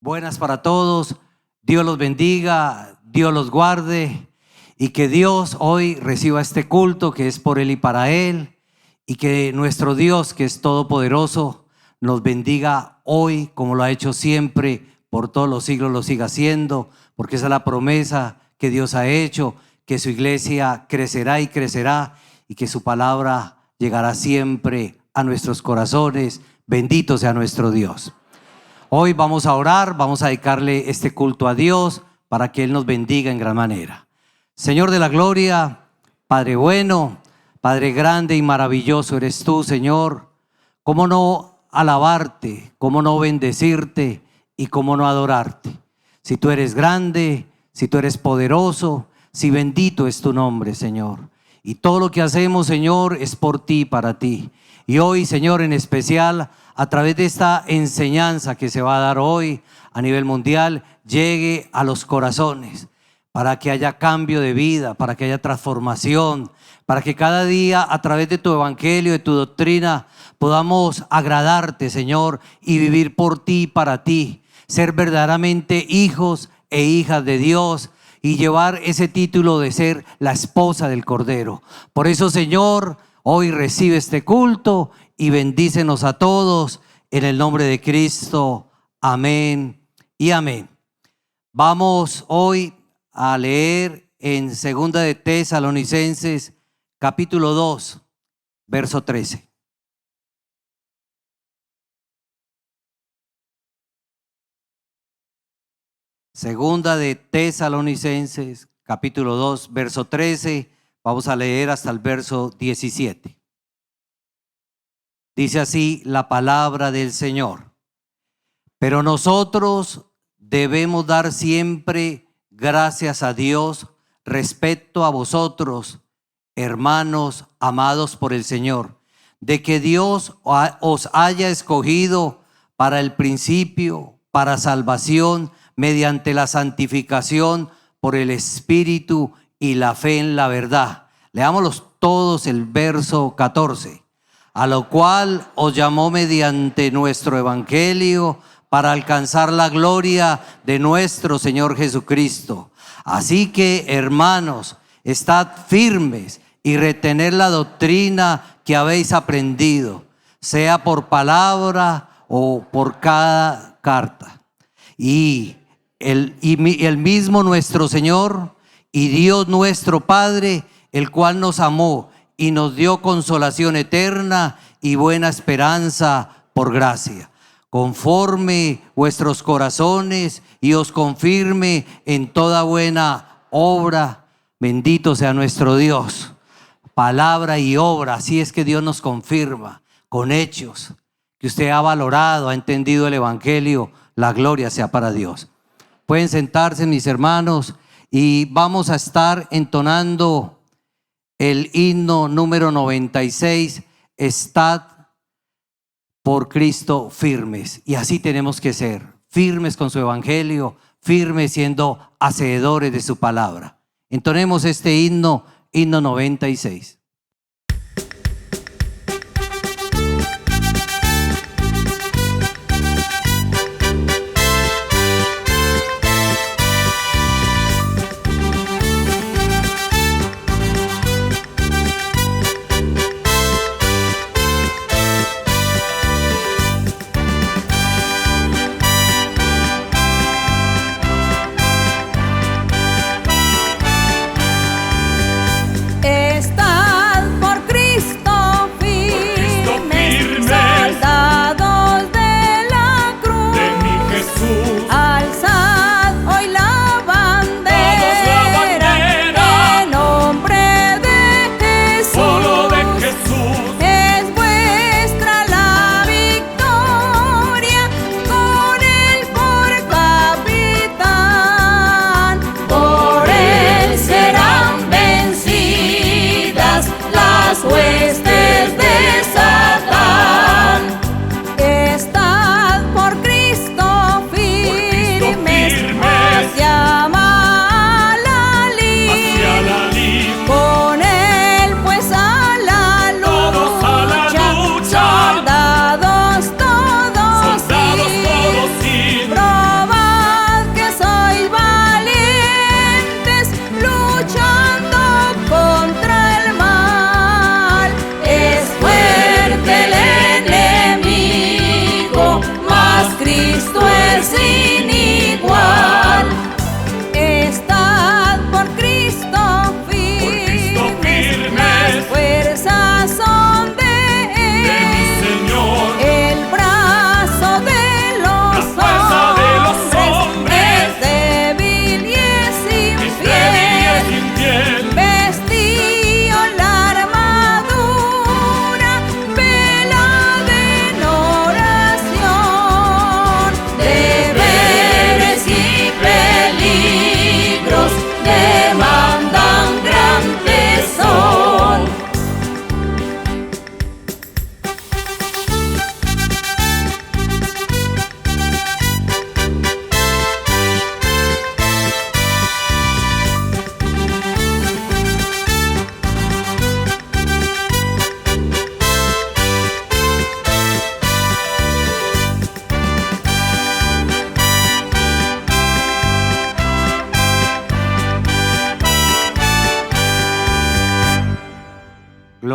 buenas para todos. Dios los bendiga, Dios los guarde y que Dios hoy reciba este culto que es por Él y para Él, y que nuestro Dios, que es todopoderoso, nos bendiga hoy como lo ha hecho siempre, por todos los siglos lo siga haciendo, porque esa es la promesa que Dios ha hecho, que su iglesia crecerá y crecerá y que su palabra llegará siempre a nuestros corazones. Bendito sea nuestro Dios. Hoy vamos a orar, vamos a dedicarle este culto a Dios para que Él nos bendiga en gran manera. Señor de la gloria, Padre bueno, Padre grande y maravilloso eres tú, Señor. ¿Cómo no alabarte, cómo no bendecirte y cómo no adorarte? Si tú eres grande, si tú eres poderoso, si bendito es tu nombre, Señor. Y todo lo que hacemos, Señor, es por ti y para ti. Y hoy, Señor, en especial, a través de esta enseñanza que se va a dar hoy a nivel mundial, llegue a los corazones, para que haya cambio de vida, para que haya transformación, para que cada día a través de tu evangelio, de tu doctrina, podamos agradarte, Señor, y vivir por ti y para ti, ser verdaderamente hijos e hijas de Dios y llevar ese título de ser la esposa del Cordero. Por eso, Señor, hoy recibe este culto y bendícenos a todos en el nombre de Cristo. Amén y amén. Vamos hoy a leer en 2 de Tesalonicenses capítulo 2, verso 13. Segunda de Tesalonicenses capítulo 2, verso 13. Vamos a leer hasta el verso 17. Dice así la palabra del Señor. Pero nosotros debemos dar siempre gracias a Dios respecto a vosotros, hermanos amados por el Señor, de que Dios os haya escogido para el principio, para salvación, mediante la santificación por el Espíritu y la fe en la verdad. Leámoslos todos el verso 14. A lo cual os llamó mediante nuestro evangelio para alcanzar la gloria de nuestro Señor Jesucristo. Así que, hermanos, estad firmes y retened la doctrina que habéis aprendido, sea por palabra o por cada carta. Y el mismo nuestro Señor y Dios nuestro Padre, el cual nos amó y nos dio consolación eterna y buena esperanza por gracia, conforme vuestros corazones, y os confirme en toda buena obra. Bendito sea nuestro Dios. Palabra y obra, así es que Dios nos confirma con hechos, que usted ha valorado, ha entendido el evangelio. La gloria sea para Dios. Pueden sentarse, mis hermanos, y vamos a estar entonando el himno número 96, Estad por Cristo firmes. Y así tenemos que ser, firmes con su evangelio, firmes siendo hacedores de su palabra. Entonemos este himno 96. Está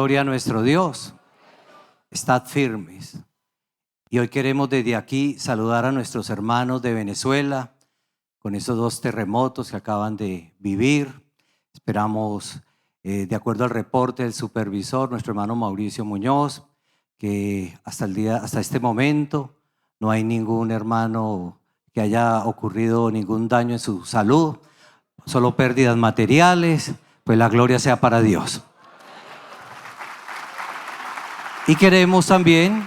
Gloria a nuestro Dios. Estad firmes. Y hoy queremos desde aquí saludar a nuestros hermanos de Venezuela con esos 2 terremotos que acaban de vivir. Esperamos, de acuerdo al reporte del supervisor, nuestro hermano Mauricio Muñoz, que hasta este momento no hay ningún hermano que haya ocurrido ningún daño en su salud, solo pérdidas materiales. Pues la gloria sea para Dios. Y queremos también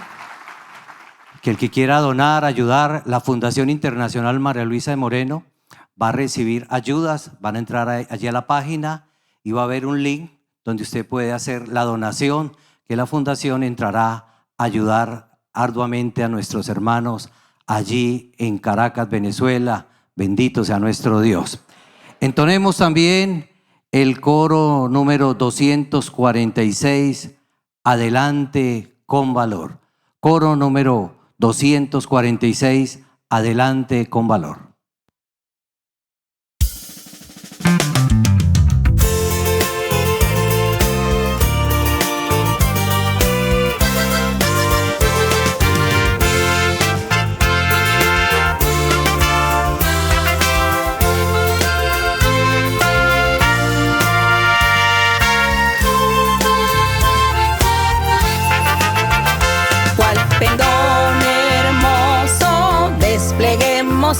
que el que quiera donar, ayudar, la Fundación Internacional María Luisa de Moreno va a recibir ayudas. Van a entrar allí a la página y va a haber un link donde usted puede hacer la donación, que la fundación entrará a ayudar arduamente a nuestros hermanos allí en Caracas, Venezuela. Bendito sea nuestro Dios. Entonemos también el coro número 246, Adelante con valor. Coro número 246, Adelante con valor.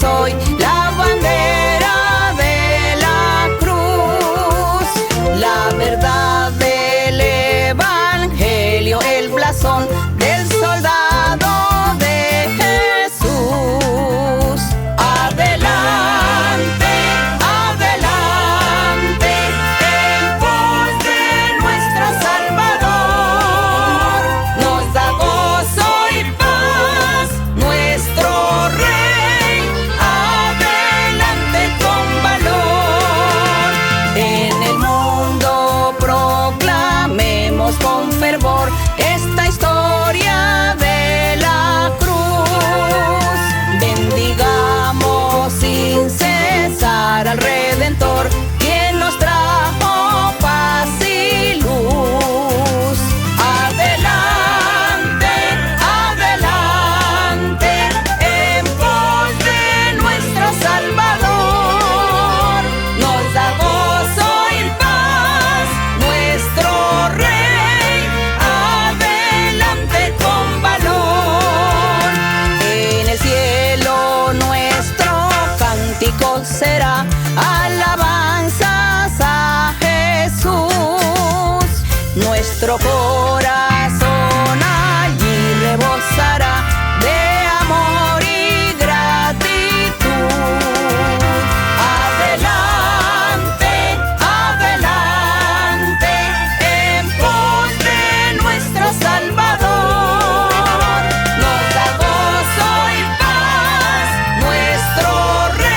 Hoy la bandera de la cruz, la verdad del evangelio, el blasón del soldado de Jesús. Adelante, adelante, en pos de nuestro Salvador, nos da gozo y paz nuestro Rey. Con fervor esta historia de la cruz, bendigamos sin cesar al Redentor, quien nos trajo paz y luz. Adelante, adelante, en pos de nuestro Salvador, nos da gozo y paz nuestro Rey. Será alabanzas a Jesús, nuestro corazón allí rebosará de amor y gratitud. Adelante, adelante, en pos de nuestro Salvador, nos da gozo y paz nuestro Rey.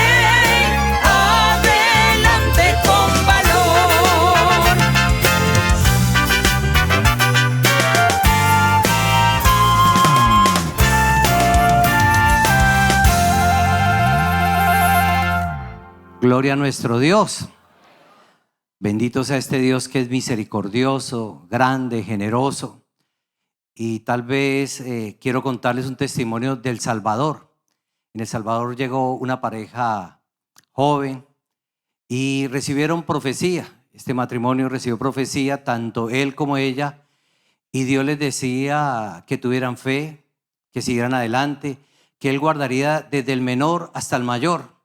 Gloria a nuestro Dios. Bendito sea este Dios que es misericordioso, grande, generoso. Y tal vez quiero contarles un testimonio del Salvador. En El Salvador llegó una pareja joven y recibieron profecía. Este matrimonio recibió profecía, tanto él como ella, y Dios les decía que tuvieran fe, que siguieran adelante, que él guardaría desde el menor hasta el mayor.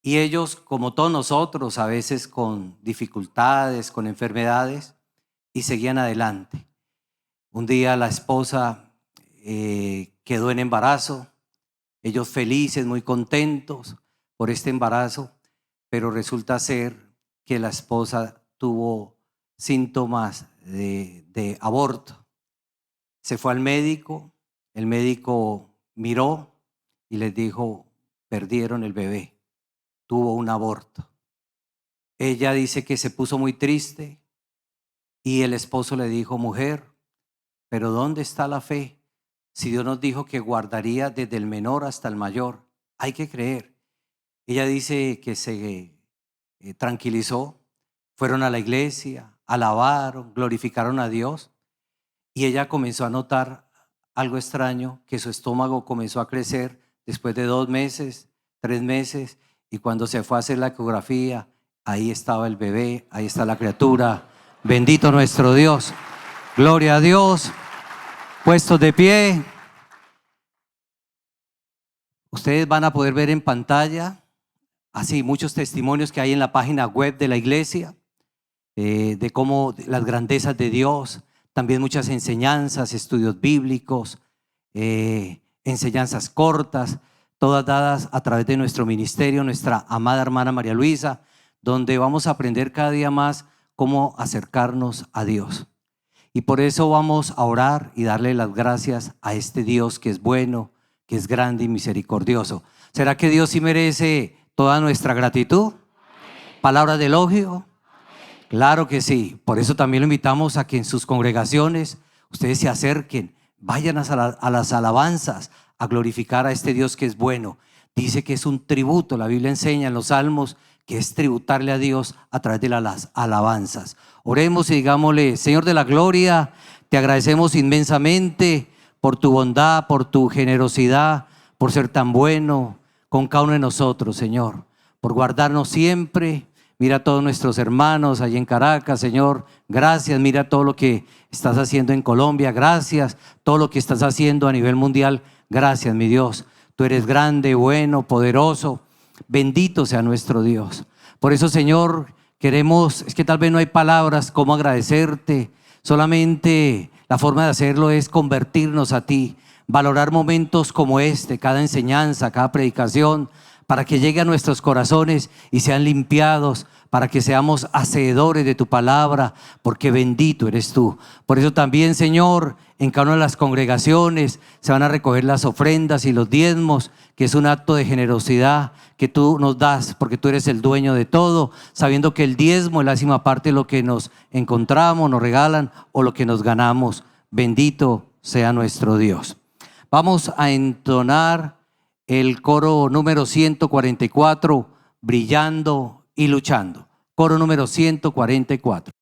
Y ellos, como todos nosotros, a veces con dificultades, con enfermedades, y seguían adelante. Un día la esposa quedó en embarazo, ellos felices, muy contentos por este embarazo, pero resulta ser que la esposa tuvo síntomas de aborto. Se fue al médico, el médico miró y les dijo, perdieron el bebé. Tuvo un aborto. Ella dice que se puso muy triste y el esposo le dijo, mujer, pero ¿dónde está la fe? Si Dios nos dijo que guardaría desde el menor hasta el mayor, hay que creer. Ella dice que se tranquilizó, fueron a la iglesia, alabaron, glorificaron a Dios, y ella comenzó a notar algo extraño, que su estómago comenzó a crecer después de 2 meses, 3 meses, y cuando se fue a hacer la ecografía, ahí estaba el bebé, ahí está la criatura. Bendito nuestro Dios. Gloria a Dios. Puestos de pie. Ustedes van a poder ver en pantalla así muchos testimonios que hay en la página web de la iglesia, de cómo las grandezas de Dios, también muchas enseñanzas, estudios bíblicos, enseñanzas cortas, todas dadas a través de nuestro ministerio, nuestra amada hermana María Luisa, donde vamos a aprender cada día más cómo acercarnos a Dios. Y por eso vamos a orar y darle las gracias a este Dios que es bueno, que es grande y misericordioso. ¿Será que Dios sí merece toda nuestra gratitud? ¿Palabras de elogio? Claro que sí. Por eso también lo invitamos a que en sus congregaciones ustedes se acerquen, vayan a las alabanzas, a glorificar a este Dios que es bueno. Dice que es un tributo, la Biblia enseña en los Salmos que es tributarle a Dios a través de las alabanzas. Oremos y digámosle: Señor de la gloria, te agradecemos inmensamente por tu bondad, por tu generosidad, por ser tan bueno con cada uno de nosotros, Señor, por guardarnos siempre. Mira a todos nuestros hermanos allí en Caracas, Señor, gracias. Mira todo lo que estás haciendo en Colombia, gracias. Todo lo que estás haciendo a nivel mundial, gracias, mi Dios. Tú eres grande, bueno, poderoso. Bendito sea nuestro Dios. Por eso, Señor, queremos, es que tal vez no hay palabras cómo agradecerte. Solamente la forma de hacerlo es convertirnos a ti, valorar momentos como este, cada enseñanza, cada predicación, para que llegue a nuestros corazones y sean limpiados, para que seamos hacedores de tu palabra, porque bendito eres tú. Por eso también, Señor, en cada una de las congregaciones se van a recoger las ofrendas y los diezmos, que es un acto de generosidad que tú nos das, porque tú eres el dueño de todo, sabiendo que el diezmo es la décima parte de lo que nos encontramos, nos regalan o lo que nos ganamos. Bendito sea nuestro Dios. Vamos a entonar el coro número 144, brillando y luchando. Coro número 144.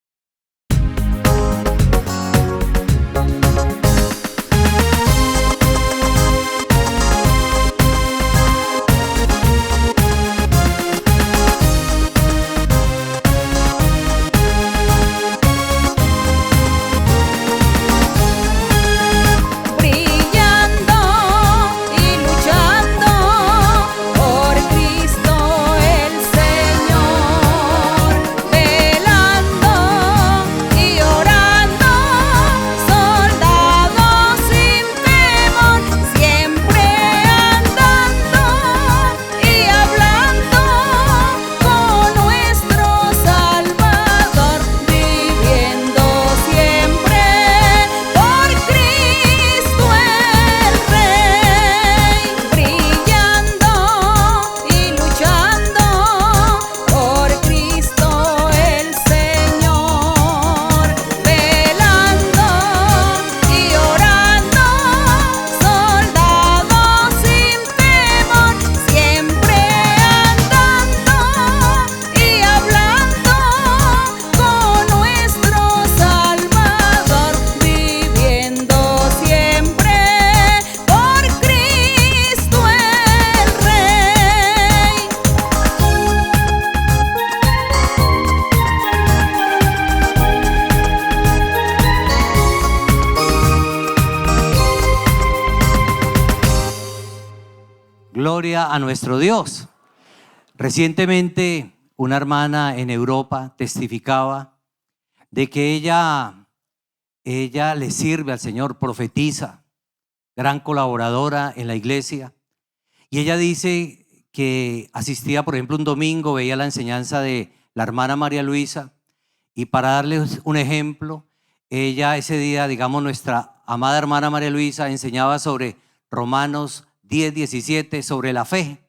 Gloria a nuestro Dios. Recientemente una hermana en Europa testificaba de que ella le sirve al Señor, profetiza, gran colaboradora en la iglesia, y ella dice que asistía, por ejemplo, un domingo, veía la enseñanza de la hermana María Luisa, y para darles un ejemplo, ella ese día, digamos, nuestra amada hermana María Luisa enseñaba sobre Romanos 10:17, sobre la fe.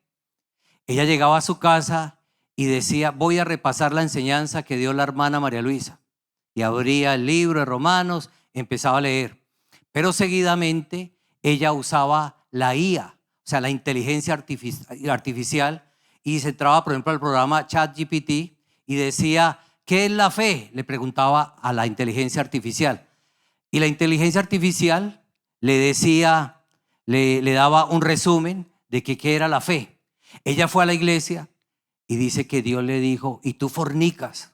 Ella llegaba a su casa y decía: voy a repasar la enseñanza que dio la hermana María Luisa, y abría el libro de Romanos, empezaba a leer, pero seguidamente ella usaba la IA, o sea, la inteligencia artificial, y se entraba, por ejemplo, al programa ChatGPT y decía: ¿qué es la fe? Le preguntaba a la inteligencia artificial. Y la inteligencia artificial le decía, le daba un resumen de qué era la fe. Ella fue a la iglesia y dice que Dios le dijo, ¿y tú fornicas?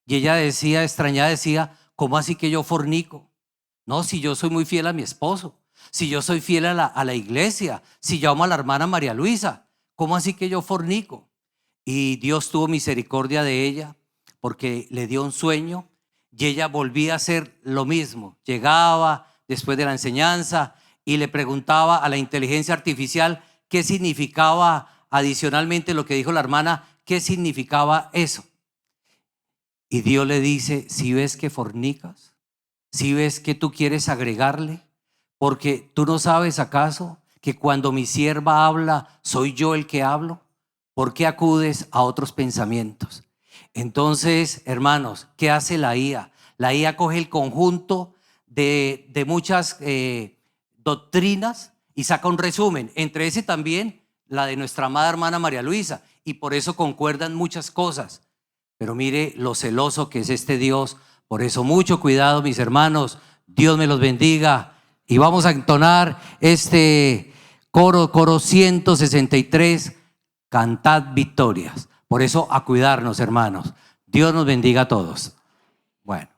Y ella decía, extrañada, decía, ¿cómo así que yo fornico? No, si yo soy muy fiel a mi esposo, si yo soy fiel a la iglesia, si yo amo a la hermana María Luisa, ¿cómo así que yo fornico? Y Dios tuvo misericordia de ella porque le dio un sueño y ella volvía a hacer lo mismo. Llegaba después de la enseñanza y le preguntaba a la inteligencia artificial qué significaba adicionalmente lo que dijo la hermana, qué significaba eso. Y Dios le dice, si ves que fornicas, si ves que tú quieres agregarle, porque tú no sabes acaso que cuando mi sierva habla, soy yo el que hablo. ¿Por qué acudes a otros pensamientos? Entonces, hermanos, ¿qué hace la IA? La IA coge el conjunto de muchas doctrinas y saca un resumen. Entre ese también la de nuestra amada hermana María Luisa. Y por eso concuerdan muchas cosas. Pero mire lo celoso que es este Dios. Por eso mucho cuidado, mis hermanos. Dios me los bendiga. Y vamos a entonar este coro 163. Cantad victorias. Por eso a cuidarnos, hermanos. Dios nos bendiga a todos. Bueno.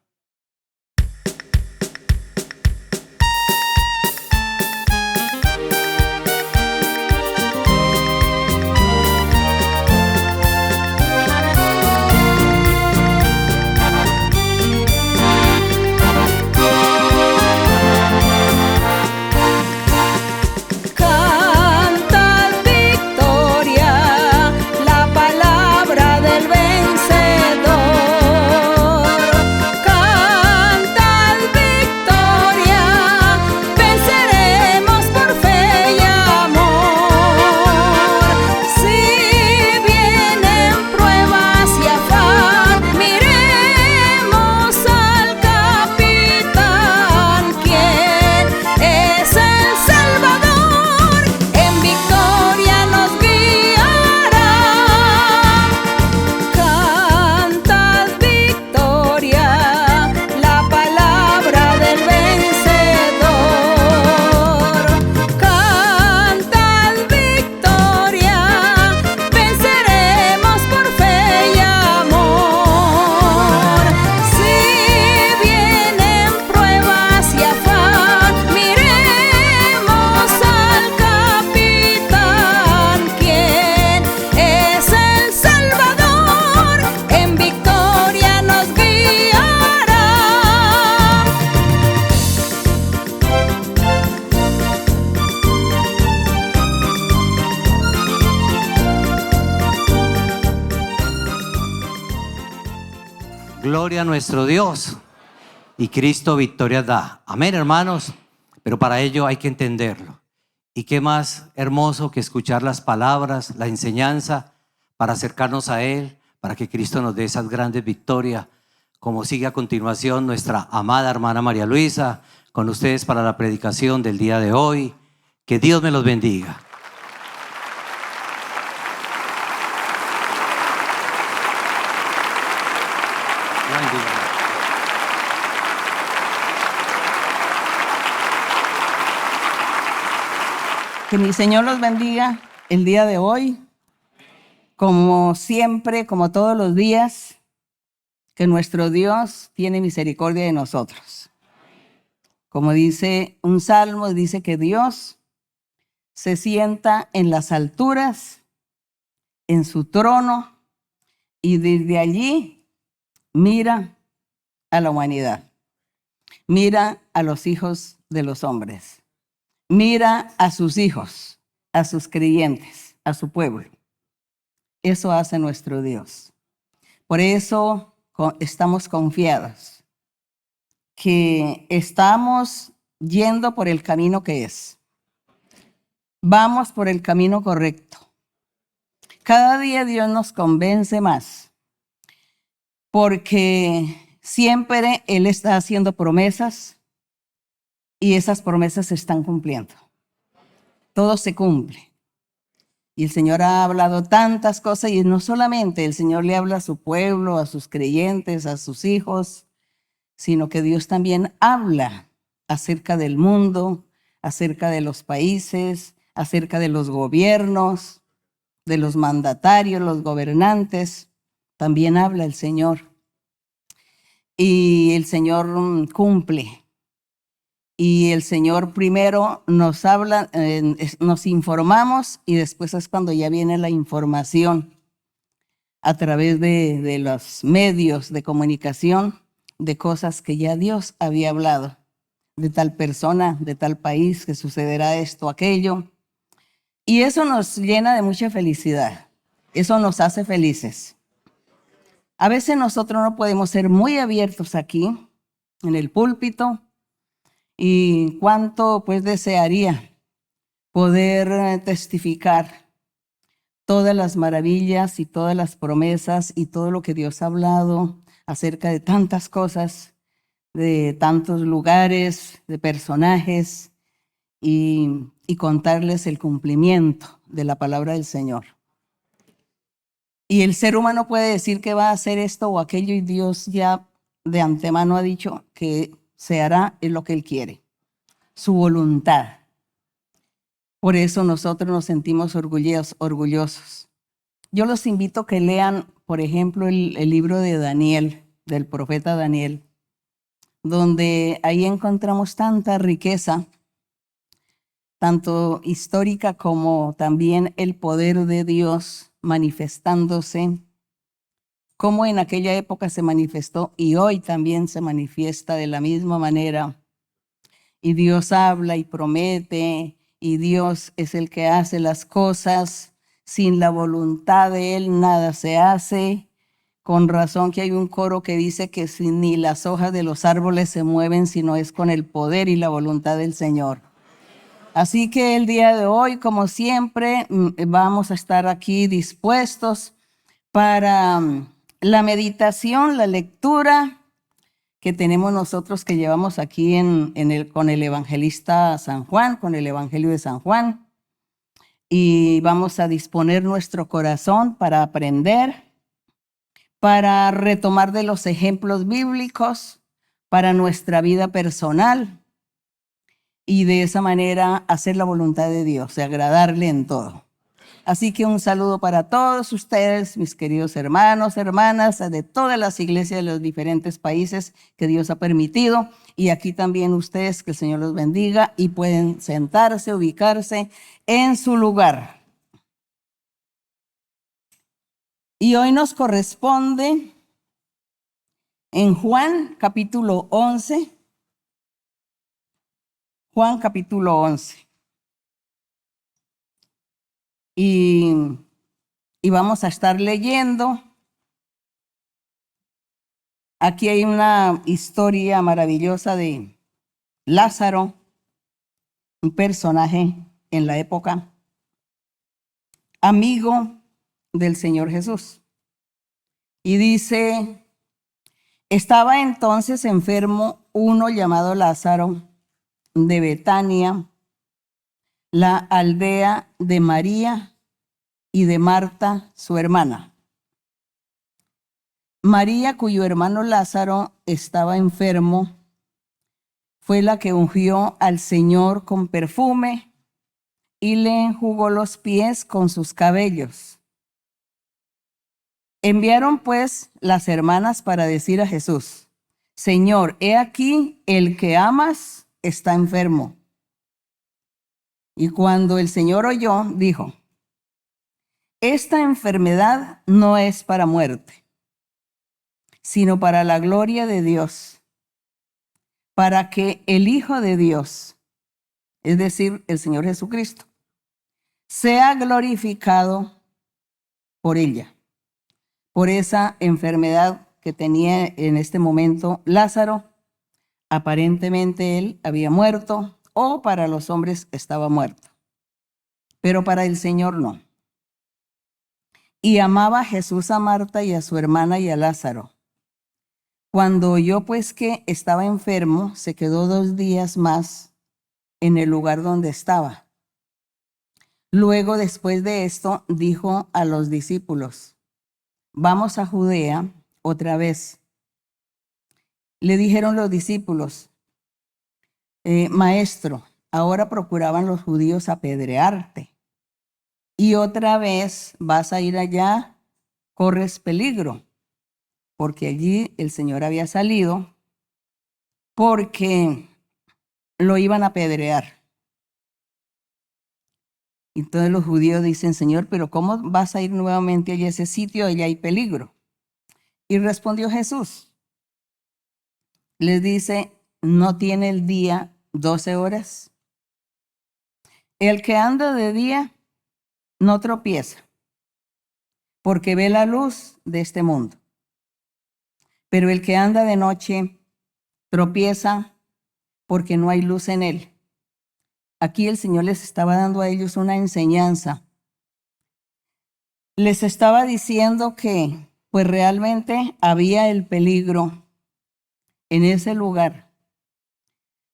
Cantad victoria, la palabra del vencedor. Cantad victoria, venceremos por fe y amor. Si vienen pruebas y afán, miremos al capitán, quien es el Salvador. En victoria nos guiará. Cantad victoria, la palabra del vencedor. Cantad victoria, venceremos por fe y amor. Si vienen pruebas y afán, miremos al capitán, quien es el Salvador. En victoria nos guiará. Gloria a nuestro Dios. Y Cristo victoria da. Amén, hermanos. Pero para ello hay que entenderlo. Y qué más hermoso que escuchar las palabras, la enseñanza, para acercarnos a Él, para que Cristo nos dé esas grandes victorias. Como sigue a continuación nuestra amada hermana María Luisa, con ustedes para la predicación del día de hoy. Que Dios me los bendiga. Dios bendiga. Que mi Señor los bendiga el día de hoy, como siempre, como todos los días, que nuestro Dios tiene misericordia de nosotros. Como dice un salmo, dice que Dios se sienta en las alturas, en su trono, y desde allí mira a la humanidad, mira a los hijos de los hombres. Mira a sus hijos, a sus creyentes, a su pueblo. Eso hace nuestro Dios. Por eso estamos confiados que estamos yendo por el camino que es. Vamos por el camino correcto. Cada día Dios nos convence más, porque siempre Él está haciendo promesas. Y esas promesas se están cumpliendo. Todo se cumple. Y el Señor ha hablado tantas cosas y no solamente el Señor le habla a su pueblo, a sus creyentes, a sus hijos, sino que Dios también habla acerca del mundo, acerca de los países, acerca de los gobiernos, de los mandatarios, los gobernantes. También habla el Señor. Y el Señor cumple. Y el Señor primero nos habla, nos informamos y después es cuando ya viene la información a través de los medios de comunicación de cosas que ya Dios había hablado, de tal persona, de tal país, que sucederá esto, aquello. Y eso nos llena de mucha felicidad. Eso nos hace felices. A veces nosotros no podemos ser muy abiertos aquí, en el púlpito, y cuánto pues desearía poder testificar todas las maravillas y todas las promesas y todo lo que Dios ha hablado acerca de tantas cosas, de tantos lugares, de personajes y contarles el cumplimiento de la palabra del Señor. Y el ser humano puede decir que va a hacer esto o aquello y Dios ya de antemano ha dicho que se hará en lo que Él quiere, su voluntad. Por eso nosotros nos sentimos orgullosos. Yo los invito a que lean, por ejemplo, el libro de Daniel, del profeta Daniel, donde ahí encontramos tanta riqueza, tanto histórica como también el poder de Dios manifestándose, como en aquella época se manifestó y hoy también se manifiesta de la misma manera. Y Dios habla y promete, y Dios es el que hace las cosas. Sin la voluntad de Él nada se hace. Con razón que hay un coro que dice que ni las hojas de los árboles se mueven, sino es con el poder y la voluntad del Señor. Así que el día de hoy, como siempre, vamos a estar aquí dispuestos para la meditación, la lectura que tenemos nosotros que llevamos aquí con el evangelista San Juan, con el Evangelio de San Juan. Y vamos a disponer nuestro corazón para aprender, para retomar de los ejemplos bíblicos, para nuestra vida personal y de esa manera hacer la voluntad de Dios y agradarle en todo. Así que un saludo para todos ustedes, mis queridos hermanos, hermanas, de todas las iglesias de los diferentes países que Dios ha permitido. Y aquí también ustedes, que el Señor los bendiga y pueden sentarse, ubicarse en su lugar. Y hoy nos corresponde en Juan capítulo 11. Juan capítulo 11. Y vamos a estar leyendo. Aquí hay una historia maravillosa de Lázaro, un personaje en la época, amigo del Señor Jesús. Y dice, estaba entonces enfermo uno llamado Lázaro de Betania, la aldea de María y de Marta, su hermana. María, cuyo hermano Lázaro estaba enfermo, fue la que ungió al Señor con perfume y le enjugó los pies con sus cabellos. Enviaron pues las hermanas para decir a Jesús, Señor, he aquí el que amas está enfermo. Y cuando el Señor oyó, dijo, esta enfermedad no es para muerte, sino para la gloria de Dios, para que el Hijo de Dios, es decir, el Señor Jesucristo, sea glorificado por ella, por esa enfermedad que tenía en este momento Lázaro. Aparentemente él había muerto, o para los hombres estaba muerto, pero para el Señor no. Y amaba a Jesús a Marta y a su hermana y a Lázaro. Cuando oyó pues que estaba enfermo, se quedó 2 días más en el lugar donde estaba. Luego, después de esto, dijo a los discípulos: vamos a Judea otra vez. Le dijeron los discípulos: maestro, ahora procuraban los judíos apedrearte, y otra vez vas a ir allá, corres peligro, porque allí el Señor había salido, porque lo iban a apedrear. Entonces los judíos dicen: Señor, pero ¿cómo vas a ir nuevamente a ese sitio? Allá hay peligro. Y respondió Jesús, les dice: ¿no tiene el día 12 horas? El que anda de día no tropieza, porque ve la luz de este mundo. Pero el que anda de noche tropieza, porque no hay luz en él. Aquí el Señor les estaba dando a ellos una enseñanza. Les estaba diciendo que pues realmente había el peligro en ese lugar.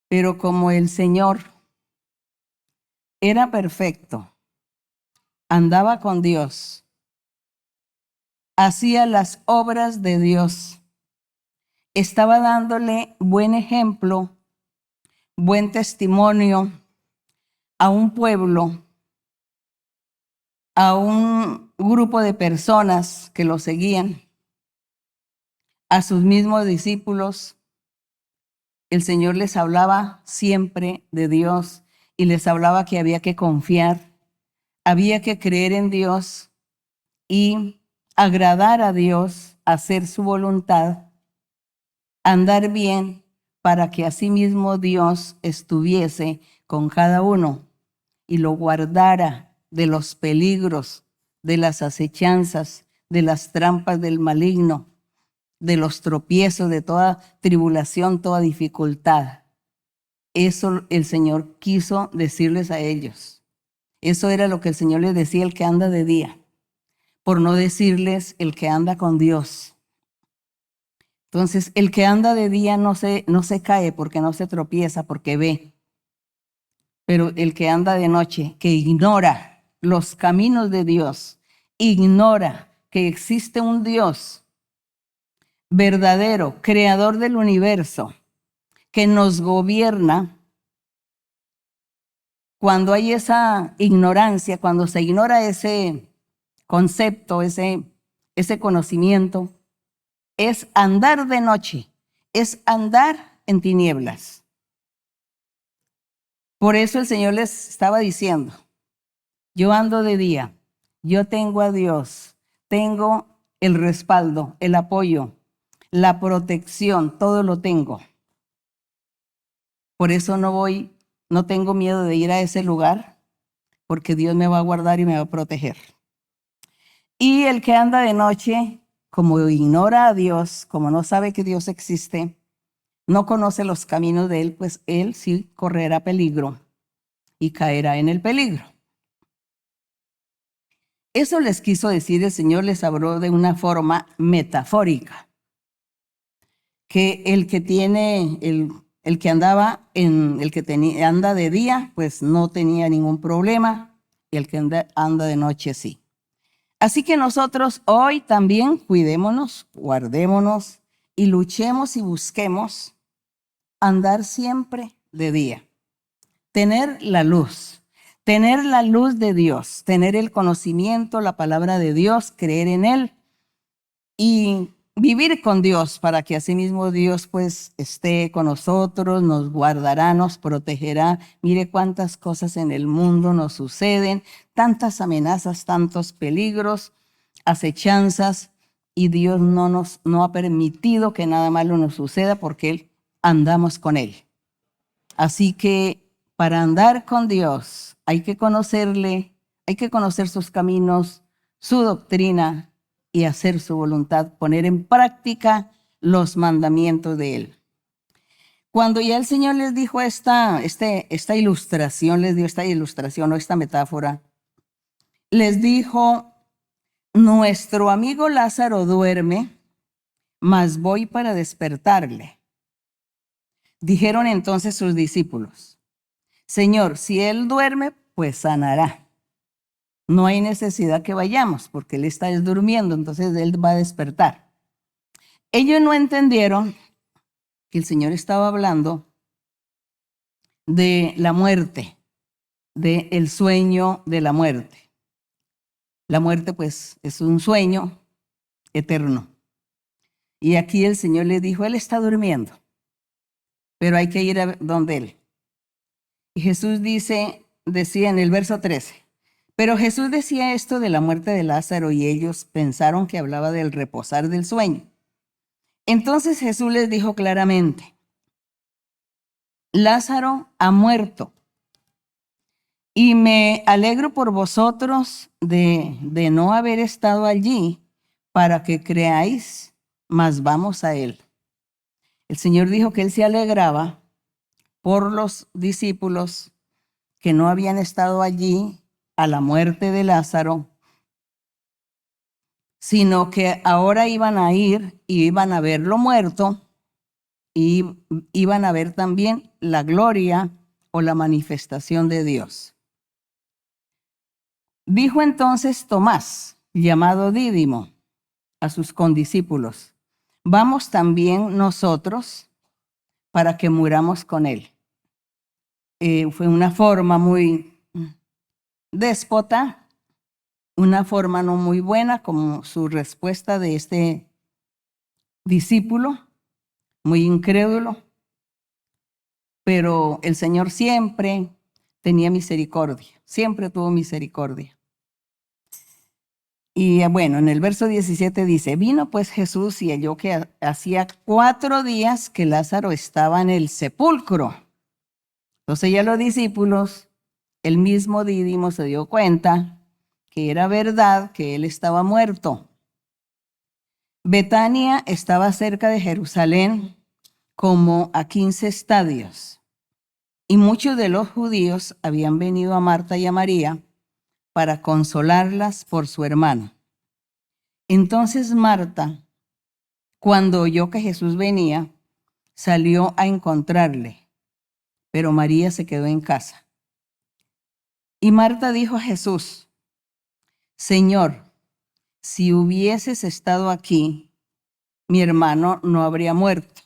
Pero como el Señor era perfecto, andaba con Dios, hacía las obras de Dios, estaba dándole buen ejemplo, buen testimonio a un pueblo, a un grupo de personas que lo seguían, a sus mismos discípulos. El Señor les hablaba siempre de Dios y les hablaba que había que confiar, había que creer en Dios y agradar a Dios, hacer su voluntad, andar bien, para que asimismo Dios estuviese con cada uno y lo guardara de los peligros, de las acechanzas, de las trampas del maligno, de los tropiezos, de toda tribulación, toda dificultad. Eso el Señor quiso decirles a ellos. Eso era lo que el Señor les decía: el que anda de día, por no decirles el que anda con Dios. Entonces, el que anda de día no se cae, porque no se tropieza, porque ve. Pero el que anda de noche, que ignora los caminos de Dios, ignora que existe un Dios verdadero, creador del universo, que nos gobierna. Cuando hay esa ignorancia, cuando se ignora ese concepto, ese conocimiento, es andar de noche, es andar en tinieblas. Por eso el Señor les estaba diciendo: yo ando de día, yo tengo a Dios, tengo el respaldo, el apoyo, la protección, todo lo tengo. Por eso no tengo miedo de ir a ese lugar, porque Dios me va a guardar y me va a proteger. Y el que anda de noche, como ignora a Dios, como no sabe que Dios existe, no conoce los caminos de Él, pues él sí correrá peligro y caerá en el peligro. Eso les quiso decir el Señor, les habló de una forma metafórica, que el que tiene, el que andaba anda de día, pues no tenía ningún problema, y el que anda de noche sí. Así que nosotros hoy también cuidémonos, guardémonos y luchemos y busquemos andar siempre de día. Tener la luz de Dios, tener el conocimiento, la palabra de Dios, creer en Él y vivir con Dios, para que asimismo Dios pues esté con nosotros, nos guardará, nos protegerá. Mire cuántas cosas en el mundo nos suceden, tantas amenazas, tantos peligros, acechanzas, y Dios no ha permitido que nada malo nos suceda, porque andamos con Él. Así que para andar con Dios hay que conocerle, hay que conocer sus caminos, su doctrina, y hacer su voluntad, poner en práctica los mandamientos de Él. Cuando ya el Señor les dijo esta ilustración, les dio esta ilustración o esta metáfora, les dijo: nuestro amigo Lázaro duerme, mas voy para despertarle. Dijeron entonces sus discípulos: Señor, si él duerme, pues sanará. no hay necesidad que vayamos porque él está durmiendo, entonces él va a despertar. Ellos no entendieron que el Señor estaba hablando de la muerte, del sueño de la muerte. La muerte pues es un sueño eterno. Y aquí el Señor le dijo, él está durmiendo, pero hay que ir a donde él. Y Jesús decía en el verso 13, pero Jesús decía esto de la muerte de Lázaro y ellos pensaron que hablaba del reposar del sueño. Entonces Jesús les dijo claramente, Lázaro ha muerto y me alegro por vosotros de no haber estado allí para que creáis, mas vamos a él. El Señor dijo que él se alegraba por los discípulos que no habían estado allí a la muerte de Lázaro, sino que ahora iban a ir y iban a verlo muerto y iban a ver también la gloria o la manifestación de Dios. Dijo entonces Tomás, llamado Dídimo, a sus condiscípulos, vamos también nosotros para que muramos con él. Fue una forma muy déspota, una forma no muy buena como su respuesta de este discípulo, muy incrédulo, pero el Señor siempre tenía misericordia, siempre tuvo misericordia. Y bueno, en el verso 17 dice, vino pues Jesús y halló que hacía 4 días que Lázaro estaba en el sepulcro. Entonces ya los discípulos, el mismo Dídimo se dio cuenta que era verdad que él estaba muerto. Betania estaba cerca de Jerusalén como a 15 estadios. Y muchos de los judíos habían venido a Marta y a María para consolarlas por su hermano. Entonces Marta, cuando oyó que Jesús venía, salió a encontrarle, pero María se quedó en casa. Y Marta dijo a Jesús, Señor, si hubieses estado aquí, mi hermano no habría muerto.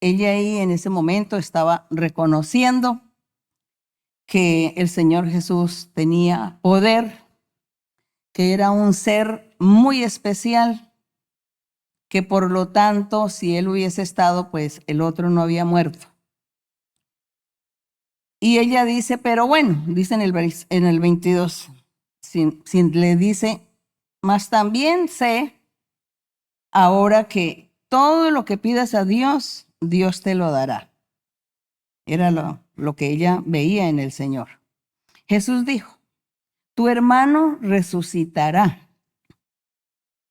Ella ahí en ese momento estaba reconociendo que el Señor Jesús tenía poder, que era un ser muy especial, que por lo tanto, si él hubiese estado, pues el otro no había muerto. Y ella dice, pero bueno, dice en el 22, le dice, mas también sé ahora que todo lo que pidas a Dios, Dios te lo dará. Era lo que ella veía en el Señor. Jesús dijo, tu hermano resucitará.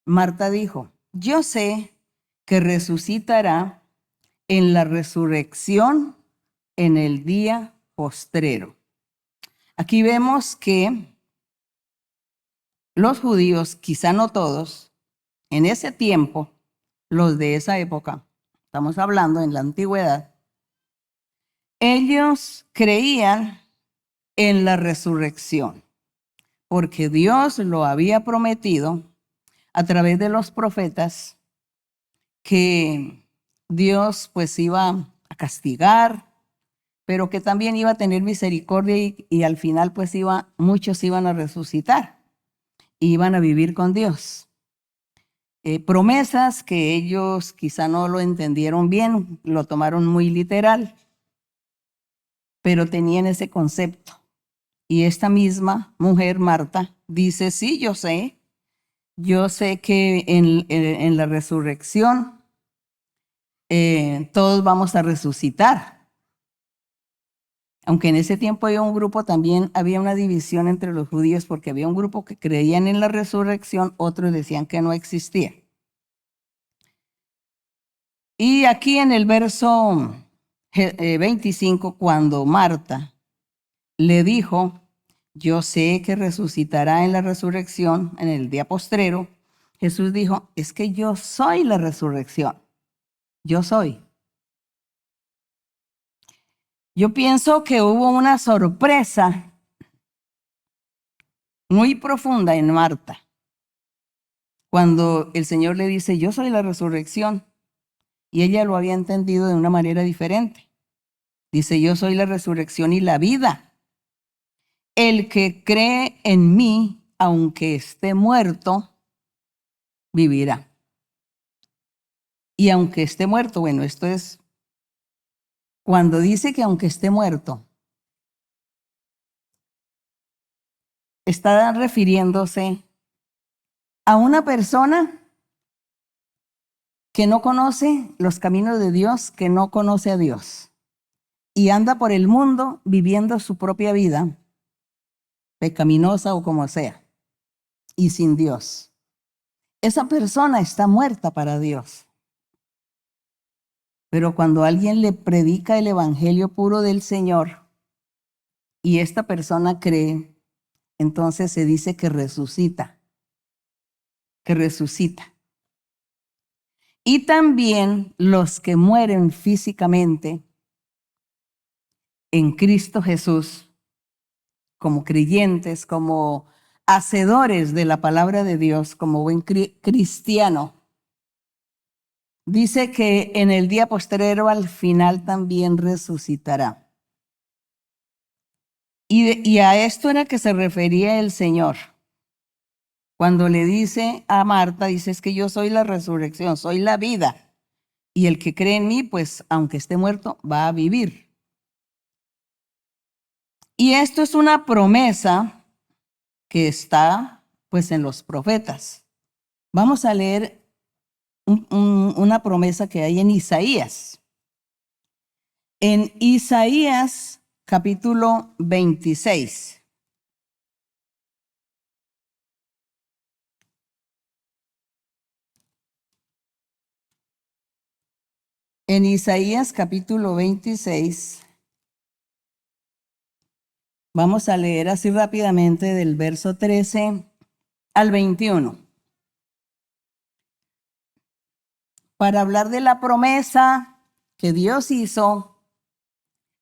Marta dijo, yo sé que resucitará en la resurrección en el día postrero. Aquí vemos que los judíos, quizá no todos, en ese tiempo, los de esa época, estamos hablando en la antigüedad, ellos creían en la resurrección, porque Dios lo había prometido a través de los profetas que Dios pues iba a castigar, pero que también iba a tener misericordia y al final pues muchos iban a resucitar y iban a vivir con Dios. Promesas que ellos quizá no lo entendieron bien, lo tomaron muy literal, pero tenían ese concepto. Y esta misma mujer, Marta, dice, sí, yo sé que en la resurrección todos vamos a resucitar. Aunque en ese tiempo también había una división entre los judíos porque había un grupo que creían en la resurrección, otros decían que no existía. Y aquí en el verso 25, cuando Marta le dijo, yo sé que resucitará en la resurrección, en el día postrero, Jesús dijo, es que yo soy la resurrección. Yo soy. Yo pienso que hubo una sorpresa muy profunda en Marta, cuando el Señor le dice, yo soy la resurrección, y ella lo había entendido de una manera diferente. Dice, yo soy la resurrección y la vida. El que cree en mí, aunque esté muerto, vivirá. Y aunque esté muerto, bueno, esto es, cuando dice que aunque esté muerto, está refiriéndose a una persona que no conoce los caminos de Dios, que no conoce a Dios y anda por el mundo viviendo su propia vida, pecaminosa o como sea, y sin Dios. Esa persona está muerta para Dios. Pero cuando alguien le predica el evangelio puro del Señor y esta persona cree, entonces se dice que resucita, que resucita. Y también los que mueren físicamente en Cristo Jesús, como creyentes, como hacedores de la palabra de Dios, como buen cristiano, dice que en el día postrero al final también resucitará. Y a esto era que se refería el Señor. Cuando le dice a Marta, dice, es que yo soy la resurrección, soy la vida. Y el que cree en mí, pues aunque esté muerto, va a vivir. Y esto es una promesa que está pues en los profetas. Vamos a leer una promesa que hay en Isaías. En Isaías capítulo 26. En Isaías capítulo 26, vamos a leer así rápidamente del verso 13 al 21. Para hablar de la promesa que Dios hizo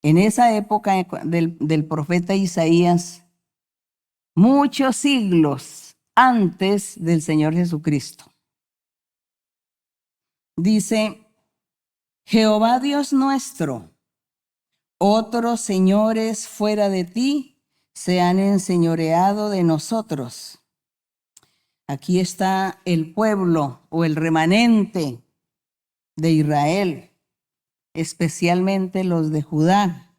en esa época del profeta Isaías, muchos siglos antes del Señor Jesucristo. Dice, Jehová Dios nuestro, otros señores fuera de ti se han enseñoreado de nosotros. Aquí está el pueblo o el remanente de Israel, especialmente los de Judá,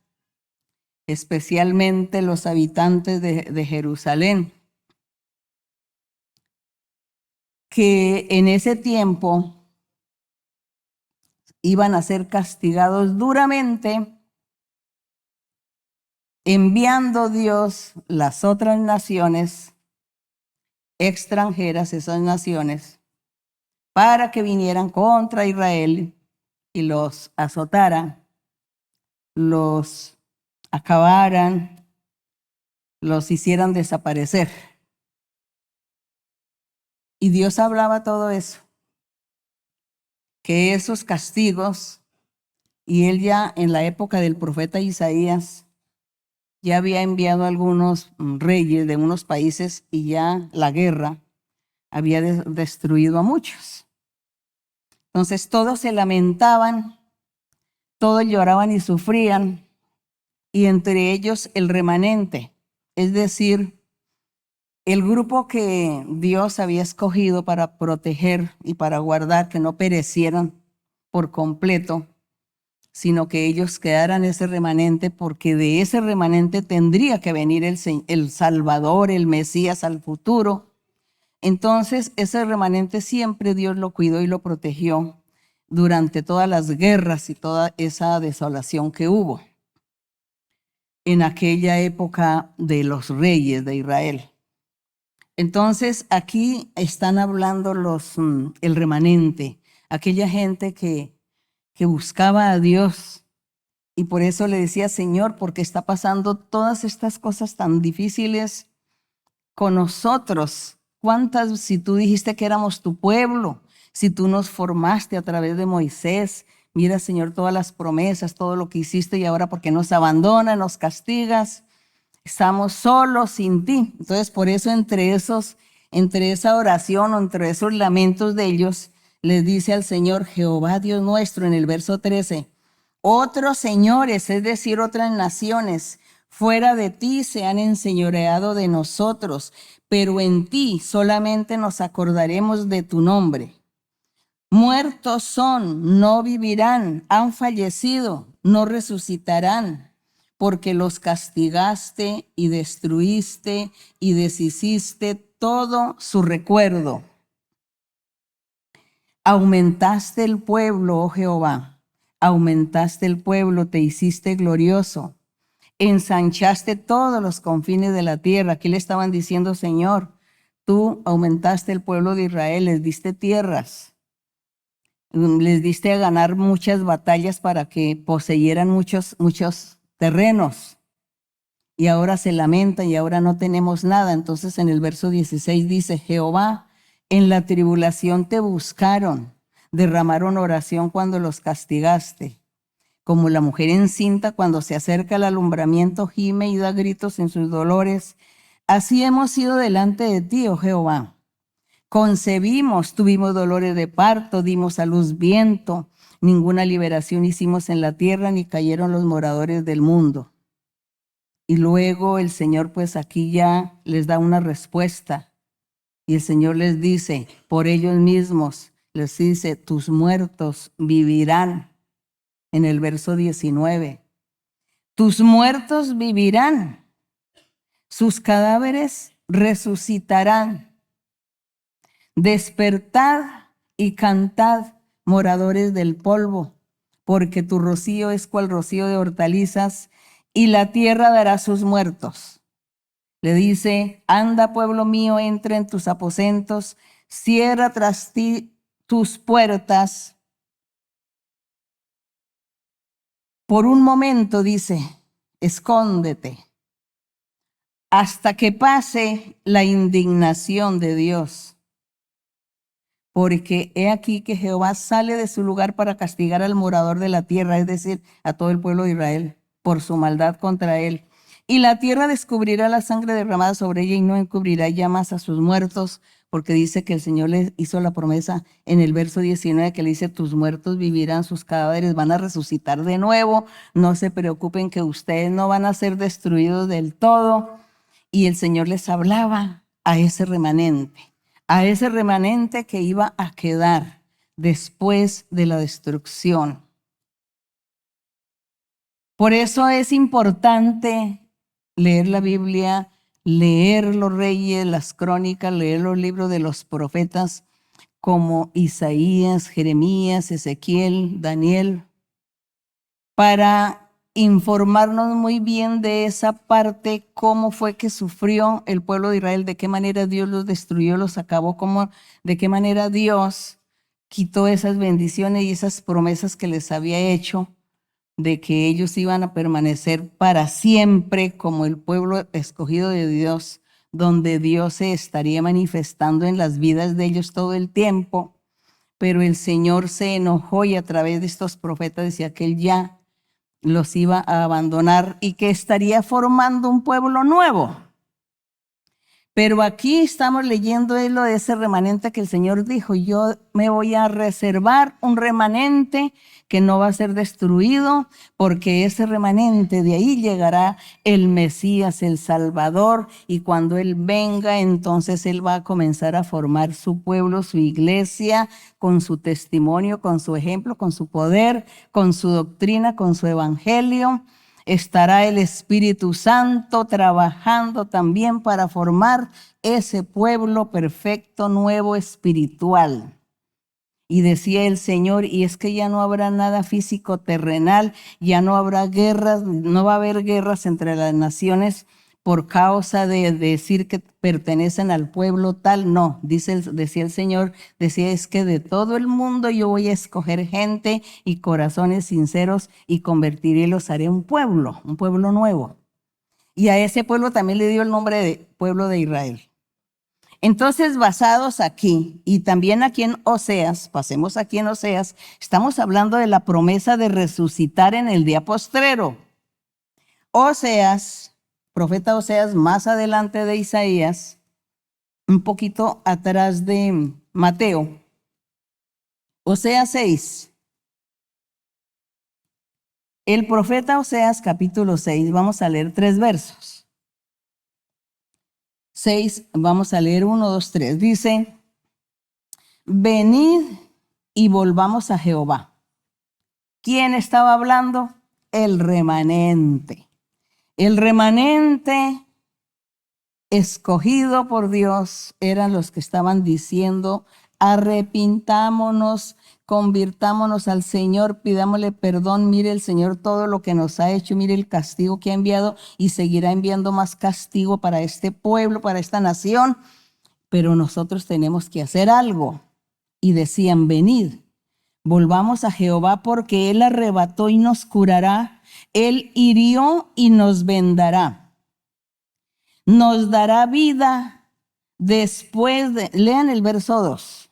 especialmente los habitantes de Jerusalén, que en ese tiempo iban a ser castigados duramente, enviando Dios las otras naciones extranjeras, esas naciones, para que vinieran contra Israel y los azotaran, los acabaran, los hicieran desaparecer. Y Dios hablaba todo eso, que esos castigos, y él ya en la época del profeta Isaías, ya había enviado a algunos reyes de unos países y ya la guerra había destruido a muchos. Entonces todos se lamentaban, todos lloraban y sufrían, y entre ellos el remanente, es decir, el grupo que Dios había escogido para proteger y para guardar, que no perecieran por completo, sino que ellos quedaran ese remanente, porque de ese remanente tendría que venir el Salvador, el Mesías al futuro. Entonces ese remanente siempre Dios lo cuidó y lo protegió durante todas las guerras y toda esa desolación que hubo en aquella época de los reyes de Israel. Entonces aquí están hablando el remanente, aquella gente que buscaba a Dios, y por eso le decía, Señor, ¿por qué está pasando todas estas cosas tan difíciles con nosotros? ¿Cuántas, si tú dijiste que éramos tu pueblo, si tú nos formaste a través de Moisés? Mira, Señor, todas las promesas, todo lo que hiciste, y ahora ¿por qué nos abandonas, nos castigas? Estamos solos sin ti. Entonces, por eso entre esa oración o entre esos lamentos de ellos, les dice al Señor, Jehová Dios nuestro, en el verso 13, otros señores, es decir, otras naciones, fuera de ti se han enseñoreado de nosotros, pero en ti solamente nos acordaremos de tu nombre. Muertos son, no vivirán, han fallecido, no resucitarán, porque los castigaste y destruiste y deshiciste todo su recuerdo. Aumentaste el pueblo, oh Jehová, aumentaste el pueblo, te hiciste glorioso. Ensanchaste todos los confines de la tierra. Aquí le estaban diciendo, Señor, tú aumentaste el pueblo de Israel, les diste tierras, les diste a ganar muchas batallas para que poseyeran muchos terrenos. Y ahora se lamentan y ahora no tenemos nada. Entonces en el verso 16 dice, Jehová, en la tribulación te buscaron, derramaron oración cuando los castigaste. Como la mujer encinta cuando se acerca al alumbramiento gime y da gritos en sus dolores. Así hemos sido delante de ti, oh Jehová. Concebimos, tuvimos dolores de parto, dimos a luz viento. Ninguna liberación hicimos en la tierra, ni cayeron los moradores del mundo. Y luego el Señor pues aquí ya les da una respuesta. Y el Señor les dice, por ellos mismos, les dice, tus muertos vivirán. En el verso 19, tus muertos vivirán, sus cadáveres resucitarán. Despertad y cantad, moradores del polvo, porque tu rocío es cual rocío de hortalizas, y la tierra dará sus muertos. Le dice, anda pueblo mío, entra en tus aposentos, cierra tras ti tus puertas. Por un momento, dice, escóndete, hasta que pase la indignación de Dios. Porque he aquí que Jehová sale de su lugar para castigar al morador de la tierra, es decir, a todo el pueblo de Israel, por su maldad contra él. Y la tierra descubrirá la sangre derramada sobre ella y no encubrirá ya más a sus muertos, porque dice que el Señor les hizo la promesa en el verso 19 que le dice, tus muertos vivirán, sus cadáveres van a resucitar de nuevo, no se preocupen que ustedes no van a ser destruidos del todo. Y el Señor les hablaba a ese remanente que iba a quedar después de la destrucción. Por eso es importante leer la Biblia, leer los reyes, las crónicas, leer los libros de los profetas como Isaías, Jeremías, Ezequiel, Daniel, para informarnos muy bien de esa parte, cómo fue que sufrió el pueblo de Israel, de qué manera Dios los destruyó, los acabó, de qué manera Dios quitó esas bendiciones y esas promesas que les había hecho, de que ellos iban a permanecer para siempre como el pueblo escogido de Dios, donde Dios se estaría manifestando en las vidas de ellos todo el tiempo. Pero el Señor se enojó y a través de estos profetas decía que Él ya los iba a abandonar y que estaría formando un pueblo nuevo. Pero aquí estamos leyendo lo de ese remanente que el Señor dijo, yo me voy a reservar un remanente que no va a ser destruido, porque ese remanente de ahí llegará el Mesías, el Salvador, y cuando Él venga, entonces Él va a comenzar a formar su pueblo, su iglesia, con su testimonio, con su ejemplo, con su poder, con su doctrina, con su evangelio. Estará el Espíritu Santo trabajando también para formar ese pueblo perfecto, nuevo, espiritual. Y decía el Señor, y es que ya no habrá nada físico terrenal, ya no habrá guerras, no va a haber guerras entre las naciones por causa de decir que pertenecen al pueblo tal. No, decía el Señor, es que de todo el mundo yo voy a escoger gente y corazones sinceros y convertiré y los haré un pueblo nuevo. Y a ese pueblo también le dio el nombre de pueblo de Israel. Entonces, basados aquí y también aquí en Oseas, pasemos aquí en Oseas, estamos hablando de la promesa de resucitar en el día postrero. Oseas Profeta Oseas más adelante de Isaías, un poquito atrás de Mateo. Oseas 6. El profeta Oseas capítulo 6, vamos a leer 3 versos. 6, vamos a leer 1, 2, 3. Dice, venid y volvamos a Jehová. ¿Quién estaba hablando? El remanente. El remanente escogido por Dios eran los que estaban diciendo, arrepintámonos, convirtámonos al Señor, pidámosle perdón, mire el Señor todo lo que nos ha hecho, mire el castigo que ha enviado y seguirá enviando más castigo para este pueblo, para esta nación, pero nosotros tenemos que hacer algo. Y decían, venid, volvamos a Jehová porque Él arrebató y nos curará, Él hirió y nos vendará. Nos dará vida después de, lean el verso 2,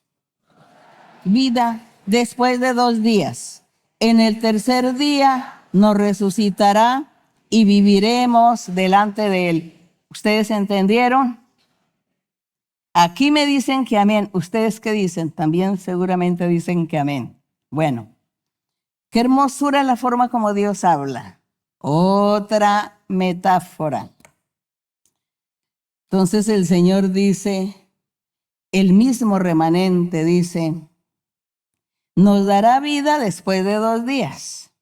vida después de 2 días. En el tercer día nos resucitará y viviremos delante de Él. ¿Ustedes entendieron? Aquí me dicen que amén. ¿Ustedes qué dicen? También seguramente dicen que amén. Bueno, qué hermosura la forma como Dios habla. Otra metáfora. Entonces el Señor dice, el mismo remanente dice, nos dará vida después de 2 días.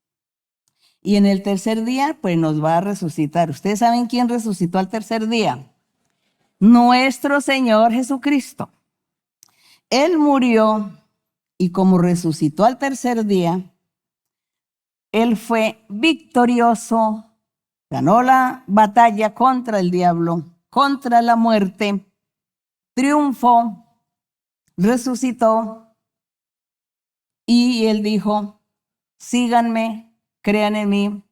Y en el tercer día, pues nos va a resucitar. ¿Ustedes saben quién resucitó al tercer día? Nuestro Señor Jesucristo. Él murió y como resucitó al tercer día, Él fue victorioso, ganó la batalla contra el diablo, contra la muerte, triunfó, resucitó y Él dijo, síganme, crean en mí,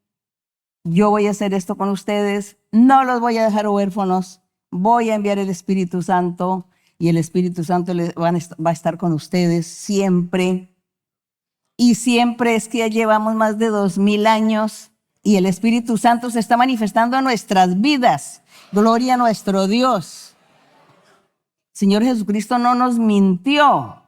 yo voy a hacer esto con ustedes, no los voy a dejar huérfanos, voy a enviar el Espíritu Santo y el Espíritu Santo va a estar con ustedes siempre. Y siempre es que ya llevamos más de 2000 años y el Espíritu Santo se está manifestando en nuestras vidas. Gloria a nuestro Dios. Señor Jesucristo no nos mintió.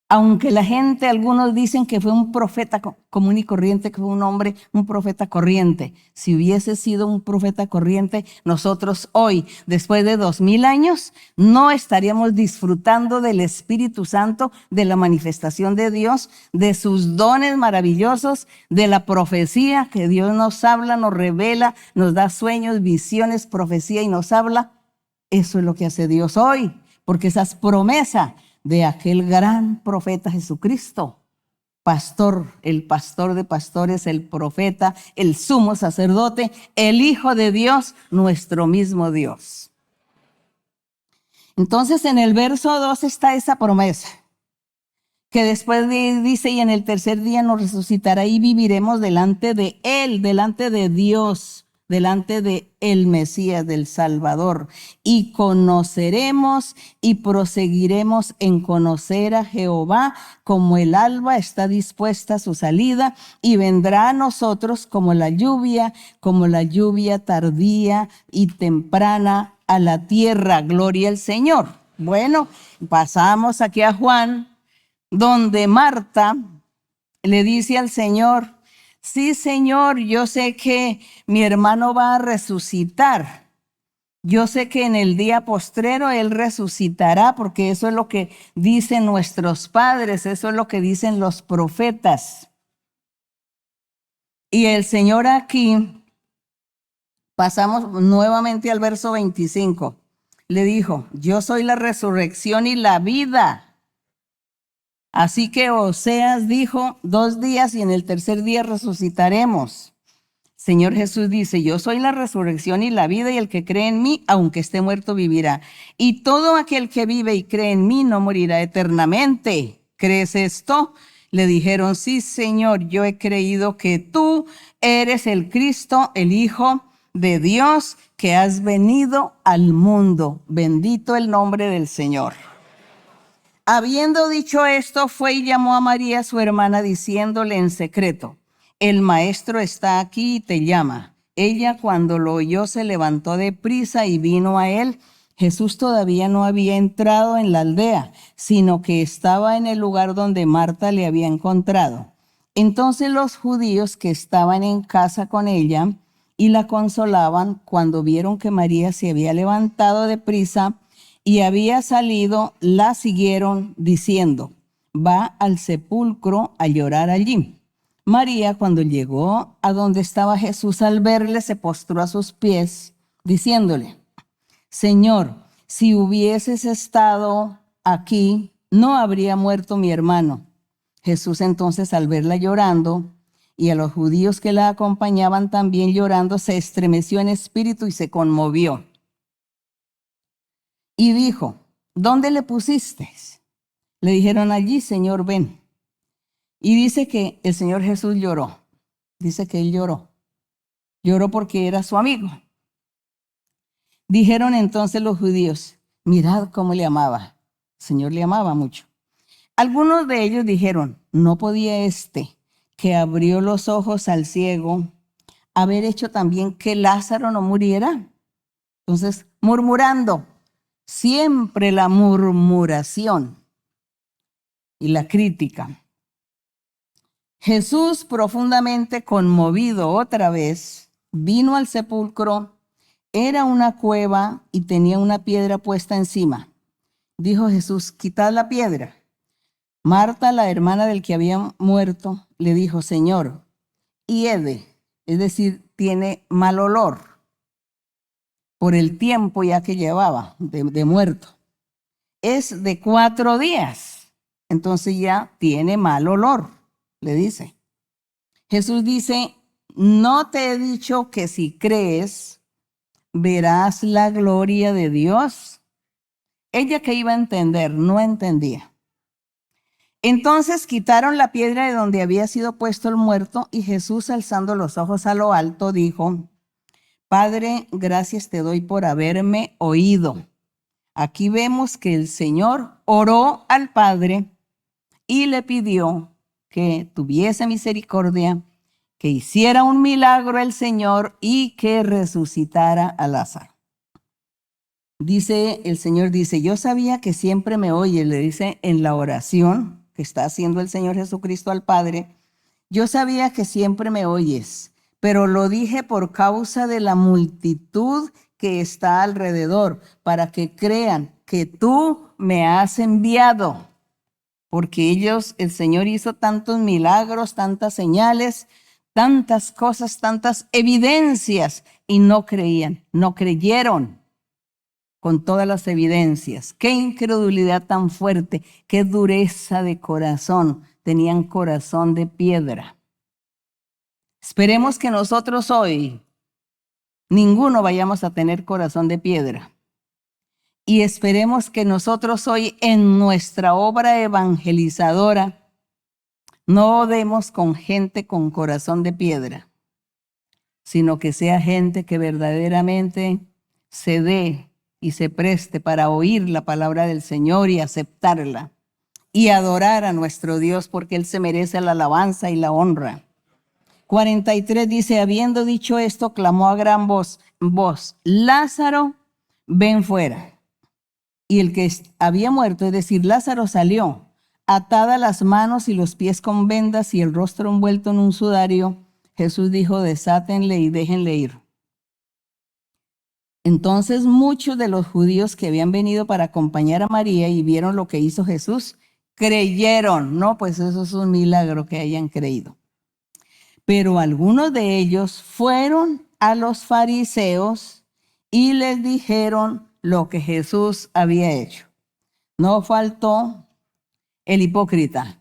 Aunque la gente, algunos dicen que fue un profeta común y corriente, que fue un hombre, un profeta corriente. Si hubiese sido un profeta corriente, nosotros hoy, después de 2000 años, no estaríamos disfrutando del Espíritu Santo, de la manifestación de Dios, de sus dones maravillosos, de la profecía que Dios nos habla, nos revela, nos da sueños, visiones, profecía y nos habla. Eso es lo que hace Dios hoy, porque esa es promesa de aquel gran profeta Jesucristo, pastor, el pastor de pastores, el profeta, el sumo sacerdote, el Hijo de Dios, nuestro mismo Dios. Entonces en el verso 2 está esa promesa, que después dice, y en el tercer día nos resucitará y viviremos delante de Él, delante de Dios, delante de el Mesías, del Salvador, y conoceremos y proseguiremos en conocer a Jehová como el alba está dispuesta a su salida y vendrá a nosotros como la lluvia tardía y temprana a la tierra. Gloria al Señor. Bueno, pasamos aquí a Juan, donde Marta le dice al Señor, sí, Señor, yo sé que mi hermano va a resucitar. Yo sé que en el día postrero Él resucitará, porque eso es lo que dicen nuestros padres, eso es lo que dicen los profetas. Y el Señor aquí, pasamos nuevamente al verso 25, le dijo, yo soy la resurrección y la vida. Así que Oseas dijo, 2 días y en el tercer día resucitaremos. Señor Jesús dice, yo soy la resurrección y la vida y el que cree en mí, aunque esté muerto, vivirá. Y todo aquel que vive y cree en mí no morirá eternamente. ¿Crees esto? Le dijeron, sí, Señor, yo he creído que tú eres el Cristo, el Hijo de Dios, que has venido al mundo. Bendito el nombre del Señor. Habiendo dicho esto, fue y llamó a María, su hermana, diciéndole en secreto, el maestro está aquí y te llama. Ella, cuando lo oyó, se levantó de prisa y vino a él. Jesús todavía no había entrado en la aldea, sino que estaba en el lugar donde Marta le había encontrado. Entonces los judíos que estaban en casa con ella y la consolaban, cuando vieron que María se había levantado de prisa y había salido, la siguieron diciendo: va al sepulcro a llorar allí. María, cuando llegó a donde estaba Jesús, al verle, se postró a sus pies, diciéndole: Señor, si hubieses estado aquí, no habría muerto mi hermano. Jesús entonces, al verla llorando, y a los judíos que la acompañaban también llorando, se estremeció en espíritu y se conmovió. Y dijo: ¿dónde le pusisteis? Le dijeron: allí, Señor, ven. Y dice que el Señor Jesús lloró. Dice que él lloró. Lloró porque era su amigo. Dijeron entonces los judíos: mirad cómo le amaba. El Señor le amaba mucho. Algunos de ellos dijeron: ¿no podía este, que abrió los ojos al ciego, haber hecho también que Lázaro no muriera? Entonces, murmurando, siempre la murmuración y la crítica. Jesús, profundamente conmovido otra vez, vino al sepulcro. Era una cueva y tenía una piedra puesta encima. Dijo Jesús: quitad la piedra. Marta, la hermana del que había muerto, le dijo: Señor, hiede, es decir, tiene mal olor por el tiempo ya que llevaba de muerto. Es de 4 días, entonces ya tiene mal olor, le dice. Jesús dice: ¿no te he dicho que si crees, verás la gloria de Dios? Ella, que iba a entender, no entendía. Entonces quitaron la piedra de donde había sido puesto el muerto, y Jesús, alzando los ojos a lo alto, dijo: Padre, gracias te doy por haberme oído. Aquí vemos que el Señor oró al Padre y le pidió que tuviese misericordia, que hiciera un milagro el Señor y que resucitara a Lázaro. Dice el Señor, dice: yo sabía que siempre me oye, le dice en la oración que está haciendo el Señor Jesucristo al Padre. Yo sabía que siempre me oyes, pero lo dije por causa de la multitud que está alrededor, para que crean que tú me has enviado. Porque ellos, el Señor hizo tantos milagros, tantas señales, tantas cosas, tantas evidencias, y no creían, no creyeron con todas las evidencias. Qué incredulidad tan fuerte, qué dureza de corazón. Tenían corazón de piedra. Esperemos que nosotros hoy, ninguno vayamos a tener corazón de piedra. Y esperemos que nosotros hoy, en nuestra obra evangelizadora, no demos con gente con corazón de piedra, sino que sea gente que verdaderamente se dé y se preste para oír la palabra del Señor y aceptarla y adorar a nuestro Dios, porque Él se merece la alabanza y la honra. 43 dice: habiendo dicho esto, clamó a gran voz: Lázaro, ven fuera. Y el que había muerto, es decir, Lázaro, salió, atada las manos y los pies con vendas y el rostro envuelto en un sudario. Jesús dijo: desátenle y déjenle ir. Entonces muchos de los judíos que habían venido para acompañar a María y vieron lo que hizo Jesús, creyeron. No, pues eso es un milagro que hayan creído. Pero algunos de ellos fueron a los fariseos y les dijeron lo que Jesús había hecho. No faltó el hipócrita,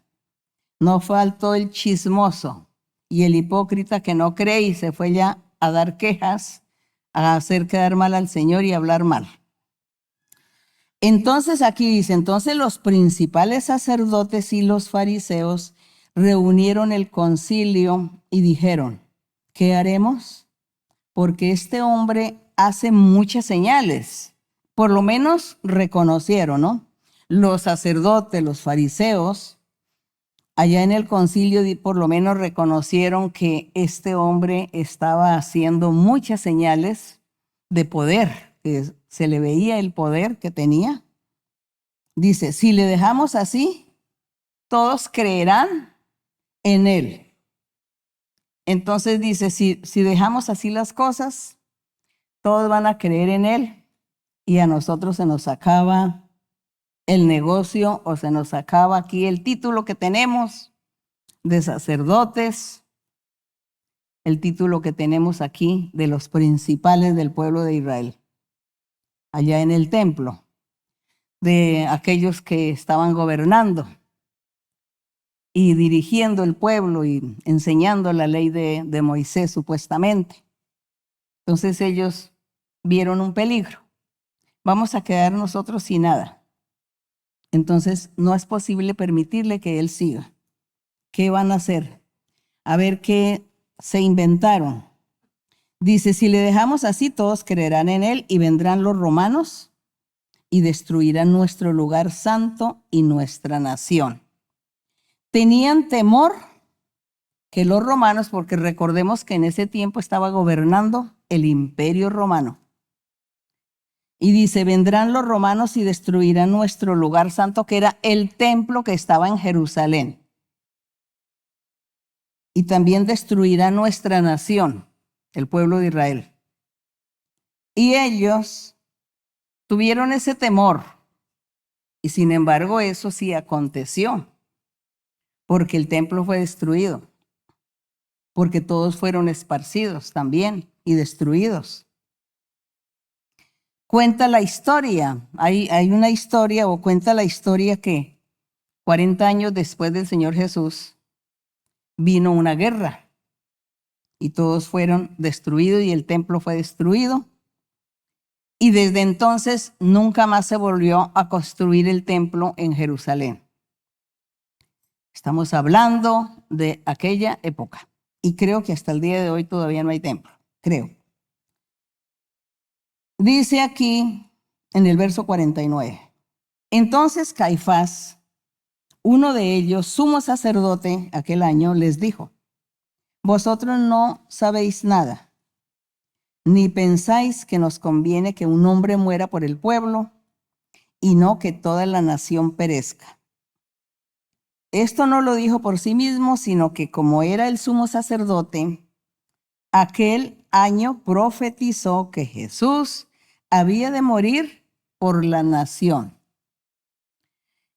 no faltó el chismoso y el hipócrita que no cree y se fue ya a dar quejas, a hacer quedar mal al Señor y hablar mal. Entonces aquí dice: entonces los principales sacerdotes y los fariseos reunieron el concilio y dijeron: ¿qué haremos? Porque este hombre hace muchas señales. Por lo menos reconocieron, ¿no? Los sacerdotes, los fariseos, allá en el concilio por lo menos reconocieron que este hombre estaba haciendo muchas señales de poder, que se le veía el poder que tenía. Dice, si le dejamos así, todos creerán en él. Entonces dice, si dejamos así las cosas, todos van a creer en él y a nosotros se nos acaba el negocio o se nos acaba aquí el título que tenemos de sacerdotes, el título que tenemos aquí de los principales del pueblo de Israel, allá en el templo, de aquellos que estaban gobernando y dirigiendo el pueblo y enseñando la ley de Moisés supuestamente. Entonces ellos vieron un peligro. Vamos a quedar nosotros sin nada. Entonces no es posible permitirle que él siga. ¿Qué van a hacer? A ver qué se inventaron. Dice, si le dejamos así, todos creerán en él y vendrán los romanos y destruirán nuestro lugar santo y nuestra nación. Tenían temor que los romanos, porque recordemos que en ese tiempo estaba gobernando el imperio romano. Y dice, vendrán los romanos y destruirán nuestro lugar santo, que era el templo que estaba en Jerusalén. Y también destruirán nuestra nación, el pueblo de Israel. Y ellos tuvieron ese temor. Y sin embargo, eso sí aconteció, porque el templo fue destruido, porque todos fueron esparcidos también y destruidos. Cuenta la historia, hay una historia o cuenta la historia que 40 años después del Señor Jesús vino una guerra y todos fueron destruidos y el templo fue destruido. Y desde entonces nunca más se volvió a construir el templo en Jerusalén. Estamos hablando de aquella época y creo que hasta el día de hoy todavía no hay templo, creo. Dice aquí en el verso 49, entonces Caifás, uno de ellos, sumo sacerdote aquel año, les dijo, vosotros no sabéis nada, ni pensáis que nos conviene que un hombre muera por el pueblo y no que toda la nación perezca. Esto no lo dijo por sí mismo, sino que como era el sumo sacerdote, aquel año profetizó que Jesús había de morir por la nación.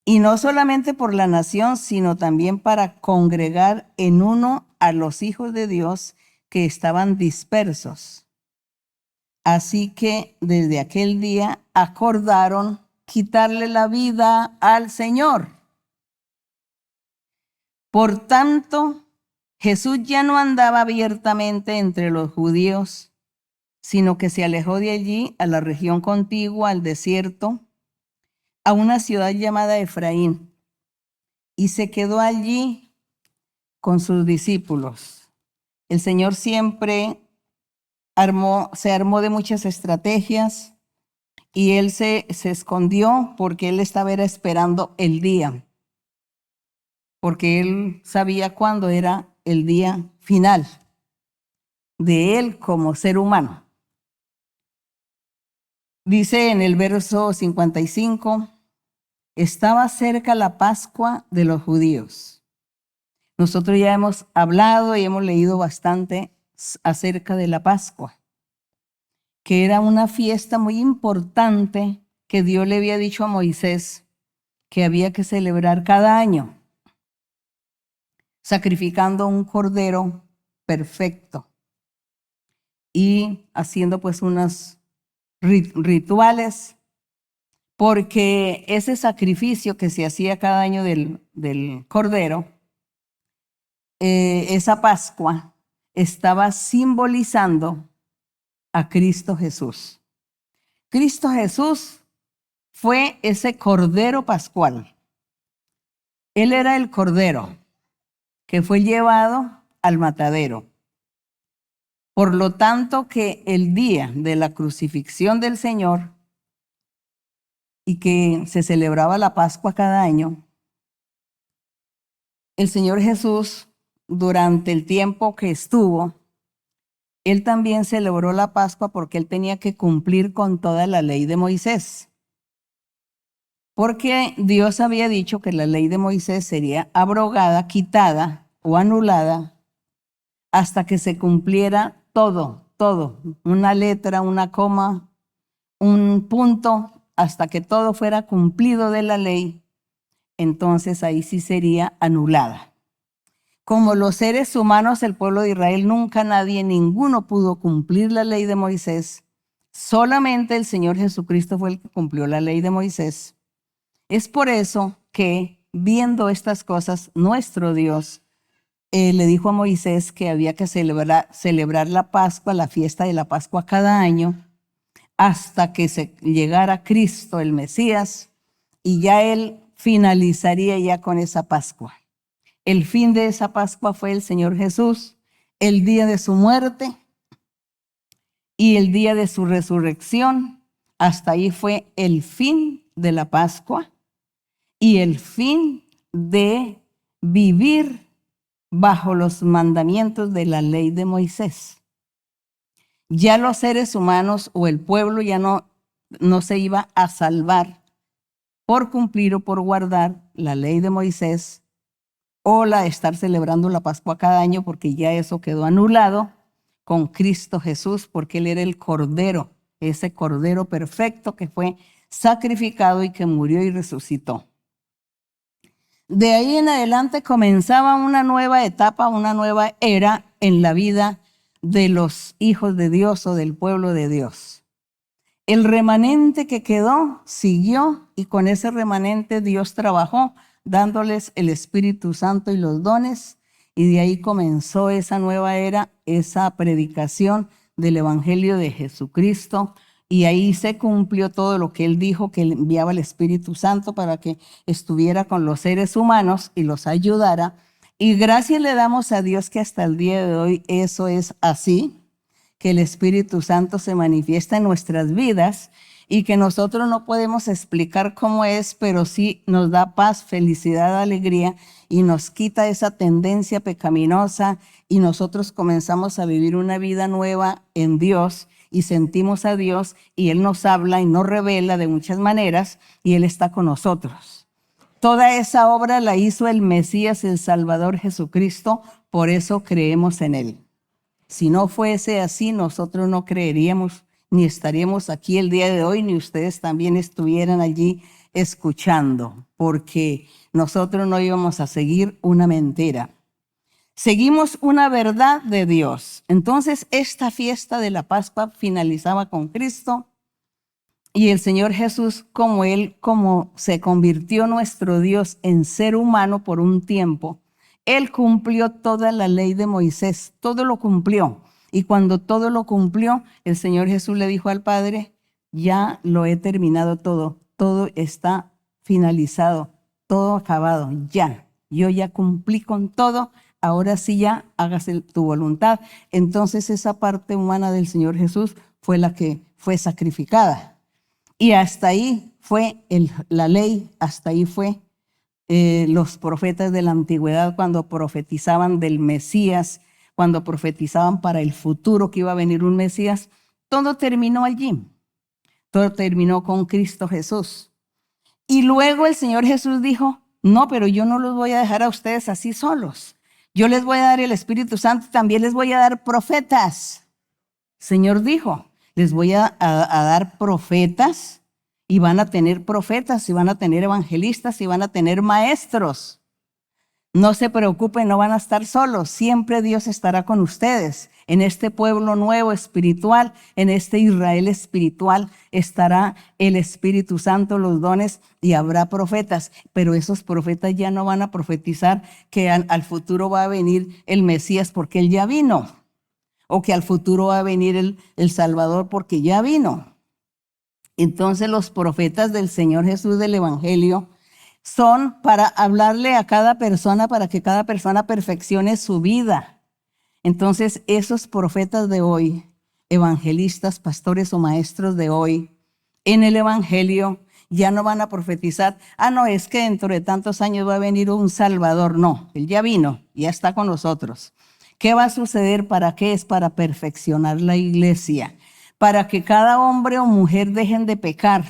Y no solamente por la nación, sino también para congregar en uno a los hijos de Dios que estaban dispersos. Así que desde aquel día acordaron quitarle la vida al Señor. Por tanto, Jesús ya no andaba abiertamente entre los judíos, sino que se alejó de allí a la región contigua, al desierto, a una ciudad llamada Efraín, y se quedó allí con sus discípulos. El Señor siempre se armó de muchas estrategias y él se escondió porque él estaba esperando el día, porque él sabía cuándo era el día final de él como ser humano. Dice en el verso 55, estaba cerca la Pascua de los judíos. Nosotros ya hemos hablado y hemos leído bastante acerca de la Pascua, que era una fiesta muy importante que Dios le había dicho a Moisés que había que celebrar cada año, sacrificando un cordero perfecto y haciendo pues unos rituales, porque ese sacrificio que se hacía cada año del cordero, esa Pascua estaba simbolizando a Cristo Jesús. Cristo Jesús fue ese cordero pascual. Él era el cordero que fue llevado al matadero. Por lo tanto, que el día de la crucifixión del Señor y que se celebraba la Pascua cada año, el Señor Jesús, durante el tiempo que estuvo, Él también celebró la Pascua porque Él tenía que cumplir con toda la ley de Moisés. Porque Dios había dicho que la ley de Moisés sería abrogada, quitada o anulada hasta que se cumpliera todo, una letra, una coma, un punto, hasta que todo fuera cumplido de la ley, entonces ahí sí sería anulada. Como los seres humanos, el pueblo de Israel, nunca nadie, ninguno pudo cumplir la ley de Moisés. Solamente el Señor Jesucristo fue el que cumplió la ley de Moisés. Es por eso que, viendo estas cosas, nuestro Dios le dijo a Moisés que había que celebrar la Pascua, la fiesta de la Pascua cada año, hasta que se llegara Cristo, el Mesías, y ya Él finalizaría ya con esa Pascua. El fin de esa Pascua fue el Señor Jesús, el día de su muerte y el día de su resurrección. Hasta ahí fue el fin de la Pascua y el fin de vivir bajo los mandamientos de la ley de Moisés. Ya los seres humanos o el pueblo ya no se iba a salvar por cumplir o por guardar la ley de Moisés o la de estar celebrando la Pascua cada año, porque ya eso quedó anulado con Cristo Jesús, porque Él era el Cordero, ese Cordero perfecto que fue sacrificado y que murió y resucitó. De ahí en adelante comenzaba una nueva etapa, una nueva era en la vida de los hijos de Dios o del pueblo de Dios. El remanente que quedó siguió y con ese remanente Dios trabajó dándoles el Espíritu Santo y los dones, y de ahí comenzó esa nueva era, esa predicación del Evangelio de Jesucristo, y ahí se cumplió todo lo que Él dijo, que Él enviaba el Espíritu Santo para que estuviera con los seres humanos y los ayudara. Y gracias le damos a Dios que hasta el día de hoy eso es así, que el Espíritu Santo se manifiesta en nuestras vidas y que nosotros no podemos explicar cómo es, pero sí nos da paz, felicidad, alegría y nos quita esa tendencia pecaminosa y nosotros comenzamos a vivir una vida nueva en Dios y sentimos a Dios y Él nos habla y nos revela de muchas maneras y Él está con nosotros. Toda esa obra la hizo el Mesías, el Salvador Jesucristo, por eso creemos en Él. Si no fuese así, nosotros no creeríamos, ni estaríamos aquí el día de hoy, ni ustedes también estuvieran allí escuchando, porque nosotros no íbamos a seguir una mentira. Seguimos una verdad de Dios. Entonces, esta fiesta de la Pascua finalizaba con Cristo y el Señor Jesús, como se convirtió nuestro Dios en ser humano por un tiempo, Él cumplió toda la ley de Moisés, todo lo cumplió. Y cuando todo lo cumplió, el Señor Jesús le dijo al Padre, ya lo he terminado todo, todo está finalizado, todo acabado, ya. Yo ya cumplí con todo, ahora sí ya hágase tu voluntad. Entonces esa parte humana del Señor Jesús fue la que fue sacrificada. Y hasta ahí fue la ley, hasta ahí fue los profetas de la antigüedad cuando profetizaban del Mesías, cuando profetizaban para el futuro que iba a venir un Mesías, todo terminó allí. Todo terminó con Cristo Jesús. Y luego el Señor Jesús dijo, no, pero yo no los voy a dejar a ustedes así solos. Yo les voy a dar el Espíritu Santo, también les voy a dar profetas. El Señor dijo, les voy a dar profetas y van a tener profetas y van a tener evangelistas y van a tener maestros. No se preocupen, no van a estar solos. Siempre Dios estará con ustedes. En este pueblo nuevo espiritual, en este Israel espiritual, estará el Espíritu Santo, los dones y habrá profetas. Pero esos profetas ya no van a profetizar que al futuro va a venir el Mesías porque Él ya vino. O que al futuro va a venir el Salvador porque ya vino. Entonces los profetas del Señor Jesús del Evangelio son para hablarle a cada persona, para que cada persona perfeccione su vida. Entonces, esos profetas de hoy, evangelistas, pastores o maestros de hoy, en el Evangelio, Ya no van a profetizar, no, es que dentro de tantos años va a venir un Salvador. No, Él ya vino, ya está con nosotros. ¿Qué va a suceder? ¿Para qué? Es para perfeccionar la iglesia, para que cada hombre o mujer dejen de pecar.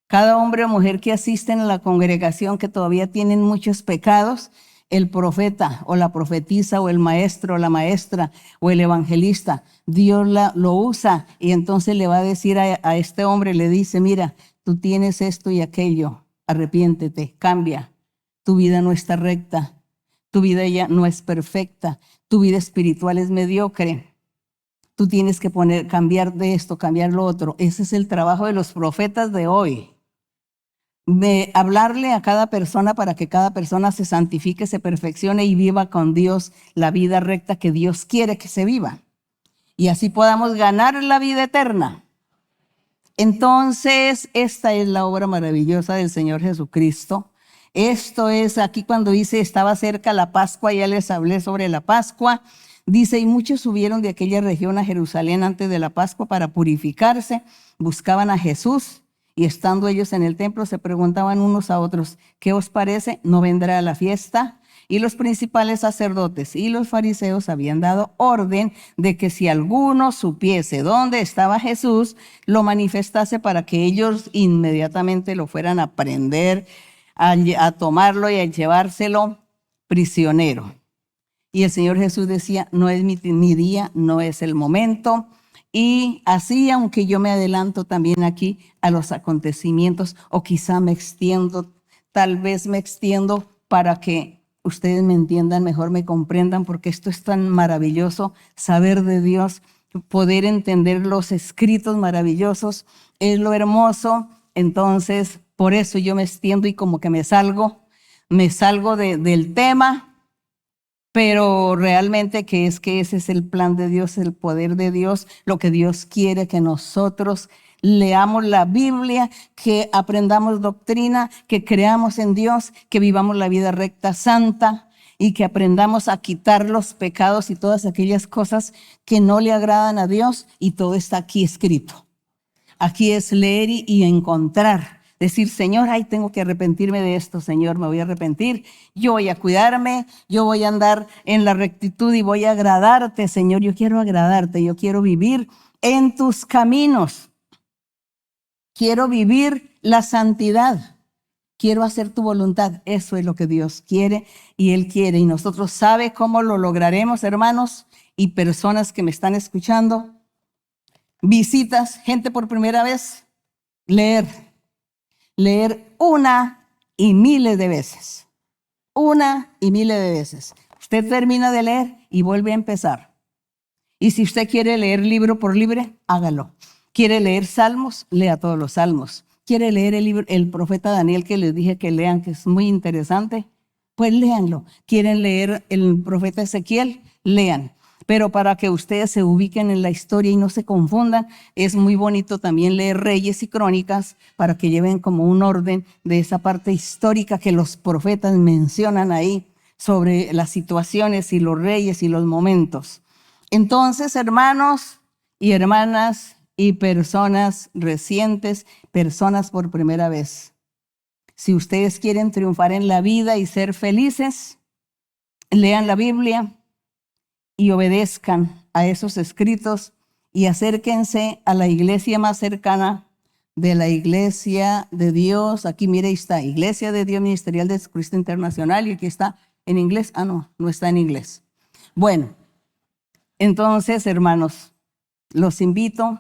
Cada hombre o mujer que asisten a la congregación que todavía tienen muchos pecados, el profeta o la profetisa o el maestro o la maestra o el evangelista, Dios lo usa y entonces le va a decir a este hombre, le dice, mira, tú tienes esto y aquello, arrepiéntete, cambia, tu vida no está recta, tu vida ya no es perfecta, tu vida espiritual es mediocre, tú tienes que cambiar de esto, cambiar lo otro. Ese es el trabajo de los profetas de hoy. De hablarle a cada persona para que cada persona se santifique, se perfeccione y viva con Dios la vida recta que Dios quiere que se viva. Y así podamos ganar la vida eterna. Entonces, esta es la obra maravillosa del Señor Jesucristo. Esto es aquí cuando dice, estaba cerca la Pascua, ya les hablé sobre la Pascua. Dice, y muchos subieron de aquella región a Jerusalén antes de la Pascua para purificarse, buscaban a Jesús. Y estando ellos en el templo se preguntaban unos a otros, ¿qué os parece? ¿No vendrá a la fiesta? Y los principales sacerdotes y los fariseos habían dado orden de que si alguno supiese dónde estaba Jesús, lo manifestase para que ellos inmediatamente lo fueran a prender, a tomarlo y a llevárselo prisionero. Y el Señor Jesús decía, no es mi día, no es el momento. Y así, aunque yo me adelanto también aquí a los acontecimientos, o quizá me extiendo, tal vez me extiendo para que ustedes me entiendan mejor, me comprendan, porque esto es tan maravilloso, saber de Dios, poder entender los escritos maravillosos, es lo hermoso. Entonces, por eso yo me extiendo y como que me salgo del tema. Pero realmente que ese es el plan de Dios, el poder de Dios, lo que Dios quiere que nosotros leamos la Biblia, que aprendamos doctrina, que creamos en Dios, que vivamos la vida recta, santa y que aprendamos a quitar los pecados y todas aquellas cosas que no le agradan a Dios, y todo está aquí escrito. Aquí es leer y encontrar. Decir, Señor, ay, tengo que arrepentirme de esto, Señor, me voy a arrepentir. Yo voy a cuidarme, yo voy a andar en la rectitud y voy a agradarte, Señor. Yo quiero agradarte, yo quiero vivir en tus caminos. Quiero vivir la santidad. Quiero hacer tu voluntad. Eso es lo que Dios quiere y Él quiere. Y nosotros sabe cómo lo lograremos, hermanos y personas que me están escuchando. Visitas, gente por primera vez, leer una y miles de veces. Una y miles de veces. Usted termina de leer y vuelve a empezar. Y si usted quiere leer libro por libro, hágalo. ¿Quiere leer salmos? Lea todos los salmos. ¿Quiere leer el libro, el profeta Daniel que les dije que lean, que es muy interesante? Pues léanlo. ¿Quieren leer el profeta Ezequiel? Lean. Pero para que ustedes se ubiquen en la historia y no se confundan, es muy bonito también leer Reyes y Crónicas para que lleven como un orden de esa parte histórica que los profetas mencionan ahí sobre las situaciones y los reyes y los momentos. Entonces, hermanos y hermanas y personas recientes, personas por primera vez, si ustedes quieren triunfar en la vida y ser felices, lean la Biblia y obedezcan a esos escritos y acérquense a la iglesia más cercana de la Iglesia de Dios. Aquí mire, ahí está, Iglesia de Dios Ministerial de Jesucristo Internacional, y aquí está en inglés. No está en inglés. Bueno, entonces, hermanos, los invito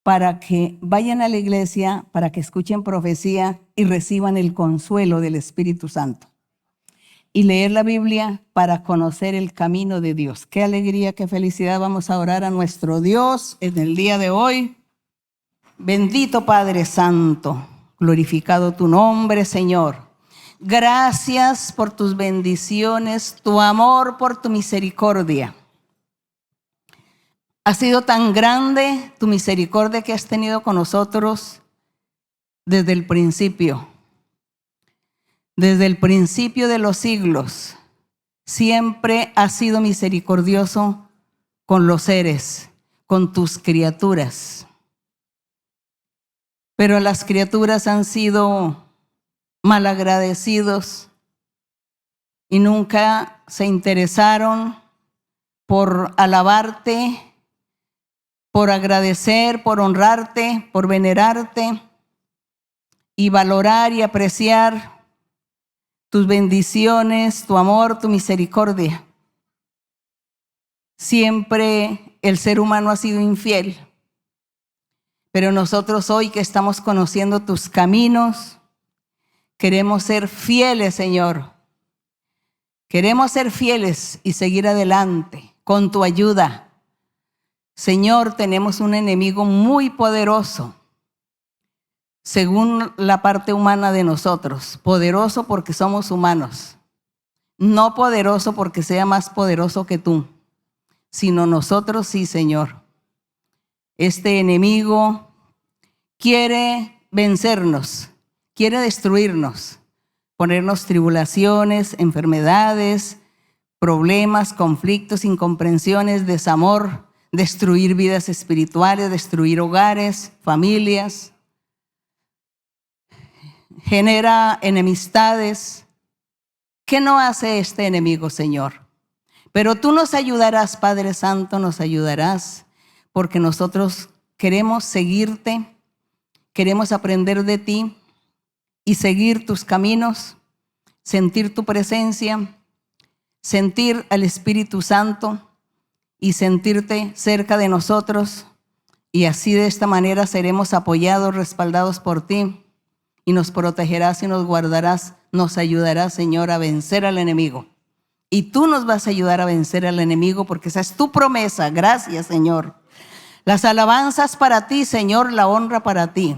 para que vayan a la iglesia, para que escuchen profecía y reciban el consuelo del Espíritu Santo. Y leer la Biblia para conocer el camino de Dios. Qué alegría, qué felicidad. Vamos a orar a nuestro Dios en el día de hoy. Bendito Padre Santo, glorificado tu nombre, Señor. Gracias por tus bendiciones, tu amor, por tu misericordia. Ha sido tan grande tu misericordia que has tenido con nosotros desde el principio. Desde el principio de los siglos, siempre has sido misericordioso con los seres, con tus criaturas. pero las criaturas han sido malagradecidos y nunca se interesaron por alabarte, por agradecer, por honrarte, por venerarte y valorar y apreciar tus bendiciones, tu amor, tu misericordia. Siempre el ser humano ha sido infiel, pero nosotros hoy que estamos conociendo tus caminos, queremos ser fieles, Señor. Queremos ser fieles y seguir adelante con tu ayuda. Señor, tenemos un enemigo muy poderoso, según la parte humana de nosotros. Poderoso porque somos humanos. No poderoso porque sea más poderoso que tú, sino nosotros sí, Señor. Este enemigo quiere vencernos, quiere destruirnos, ponernos tribulaciones, enfermedades, problemas, conflictos, incomprensiones, desamor, destruir vidas espirituales, destruir hogares, familias. Genera enemistades. ¿Qué no hace este enemigo, Señor? Pero tú nos ayudarás, Padre Santo, nos ayudarás, porque nosotros queremos seguirte, queremos aprender de ti y seguir tus caminos, sentir tu presencia, sentir al Espíritu Santo y sentirte cerca de nosotros. Y así de esta manera seremos apoyados, respaldados por ti, y nos protegerás y nos guardarás, nos ayudarás, Señor, a vencer al enemigo. Y tú nos vas a ayudar a vencer al enemigo porque esa es tu promesa. Gracias, Señor. Las alabanzas para ti, Señor, la honra para ti.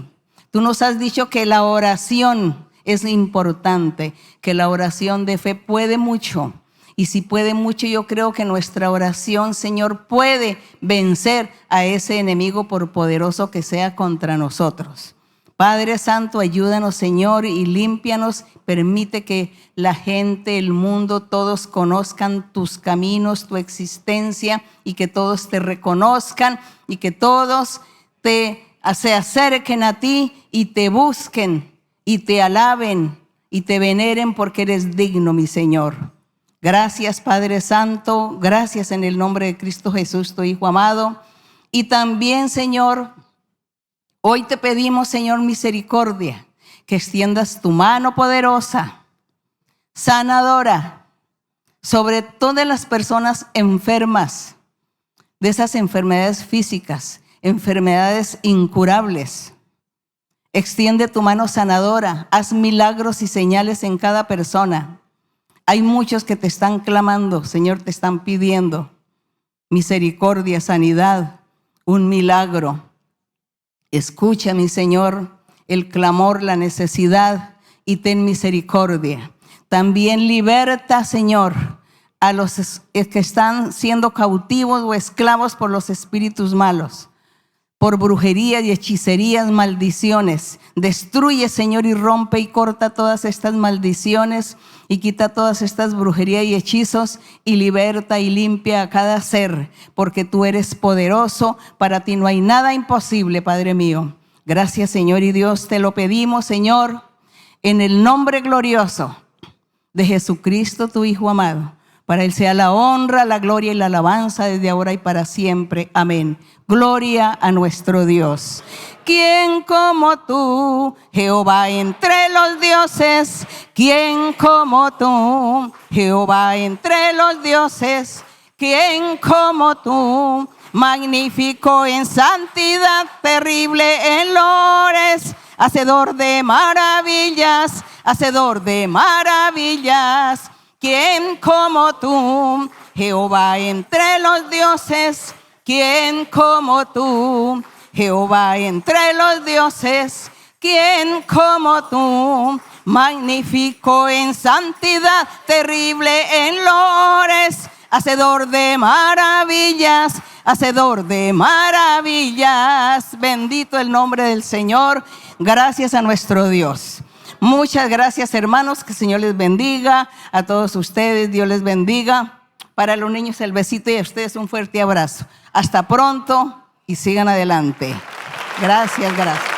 Tú nos has dicho que la oración es importante, que la oración de fe puede mucho. Y si puede mucho, yo creo que nuestra oración, Señor, puede vencer a ese enemigo por poderoso que sea contra nosotros. Padre Santo, ayúdanos, Señor, y límpianos. Permite que la gente, el mundo, todos conozcan tus caminos, tu existencia, y que todos te reconozcan y que todos se acerquen a ti y te busquen y te alaben y te veneren porque eres digno, mi Señor. Gracias, Padre Santo. Gracias en el nombre de Cristo Jesús, tu Hijo amado. Y también, Señor, hoy te pedimos, Señor, misericordia, que extiendas tu mano poderosa, sanadora, sobre todas las personas enfermas, de esas enfermedades físicas, enfermedades incurables. Extiende tu mano sanadora, haz milagros y señales en cada persona. Hay muchos que te están clamando, Señor, te están pidiendo misericordia, sanidad, un milagro. Escucha, mi Señor, el clamor, la necesidad y ten misericordia. También liberta, Señor, a los que están siendo cautivos o esclavos por los espíritus malos, por brujerías y hechicerías, maldiciones. Destruye, Señor, y rompe y corta todas estas maldiciones y quita todas estas brujerías y hechizos y liberta y limpia a cada ser, porque tú eres poderoso, para ti no hay nada imposible, Padre mío. Gracias, Señor y Dios, te lo pedimos, Señor, en el nombre glorioso de Jesucristo, tu Hijo amado. Para Él sea la honra, la gloria y la alabanza desde ahora y para siempre. Amén. Gloria a nuestro Dios. ¿Quién como tú, Jehová, entre los dioses? ¿Quién como tú, Jehová, entre los dioses? ¿Quién como tú, magnífico en santidad, terrible en loores, hacedor de maravillas, hacedor de maravillas? ¿Quién como tú, Jehová, entre los dioses? ¿Quién como tú, Jehová, entre los dioses? ¿Quién como tú, magnífico en santidad, terrible en loores, hacedor de maravillas, hacedor de maravillas? Bendito el nombre del Señor. Gracias a nuestro Dios. Muchas gracias, hermanos, que el Señor les bendiga. A todos ustedes, Dios les bendiga. Para los niños el besito y a ustedes un fuerte abrazo. Hasta pronto y sigan adelante. Gracias, gracias.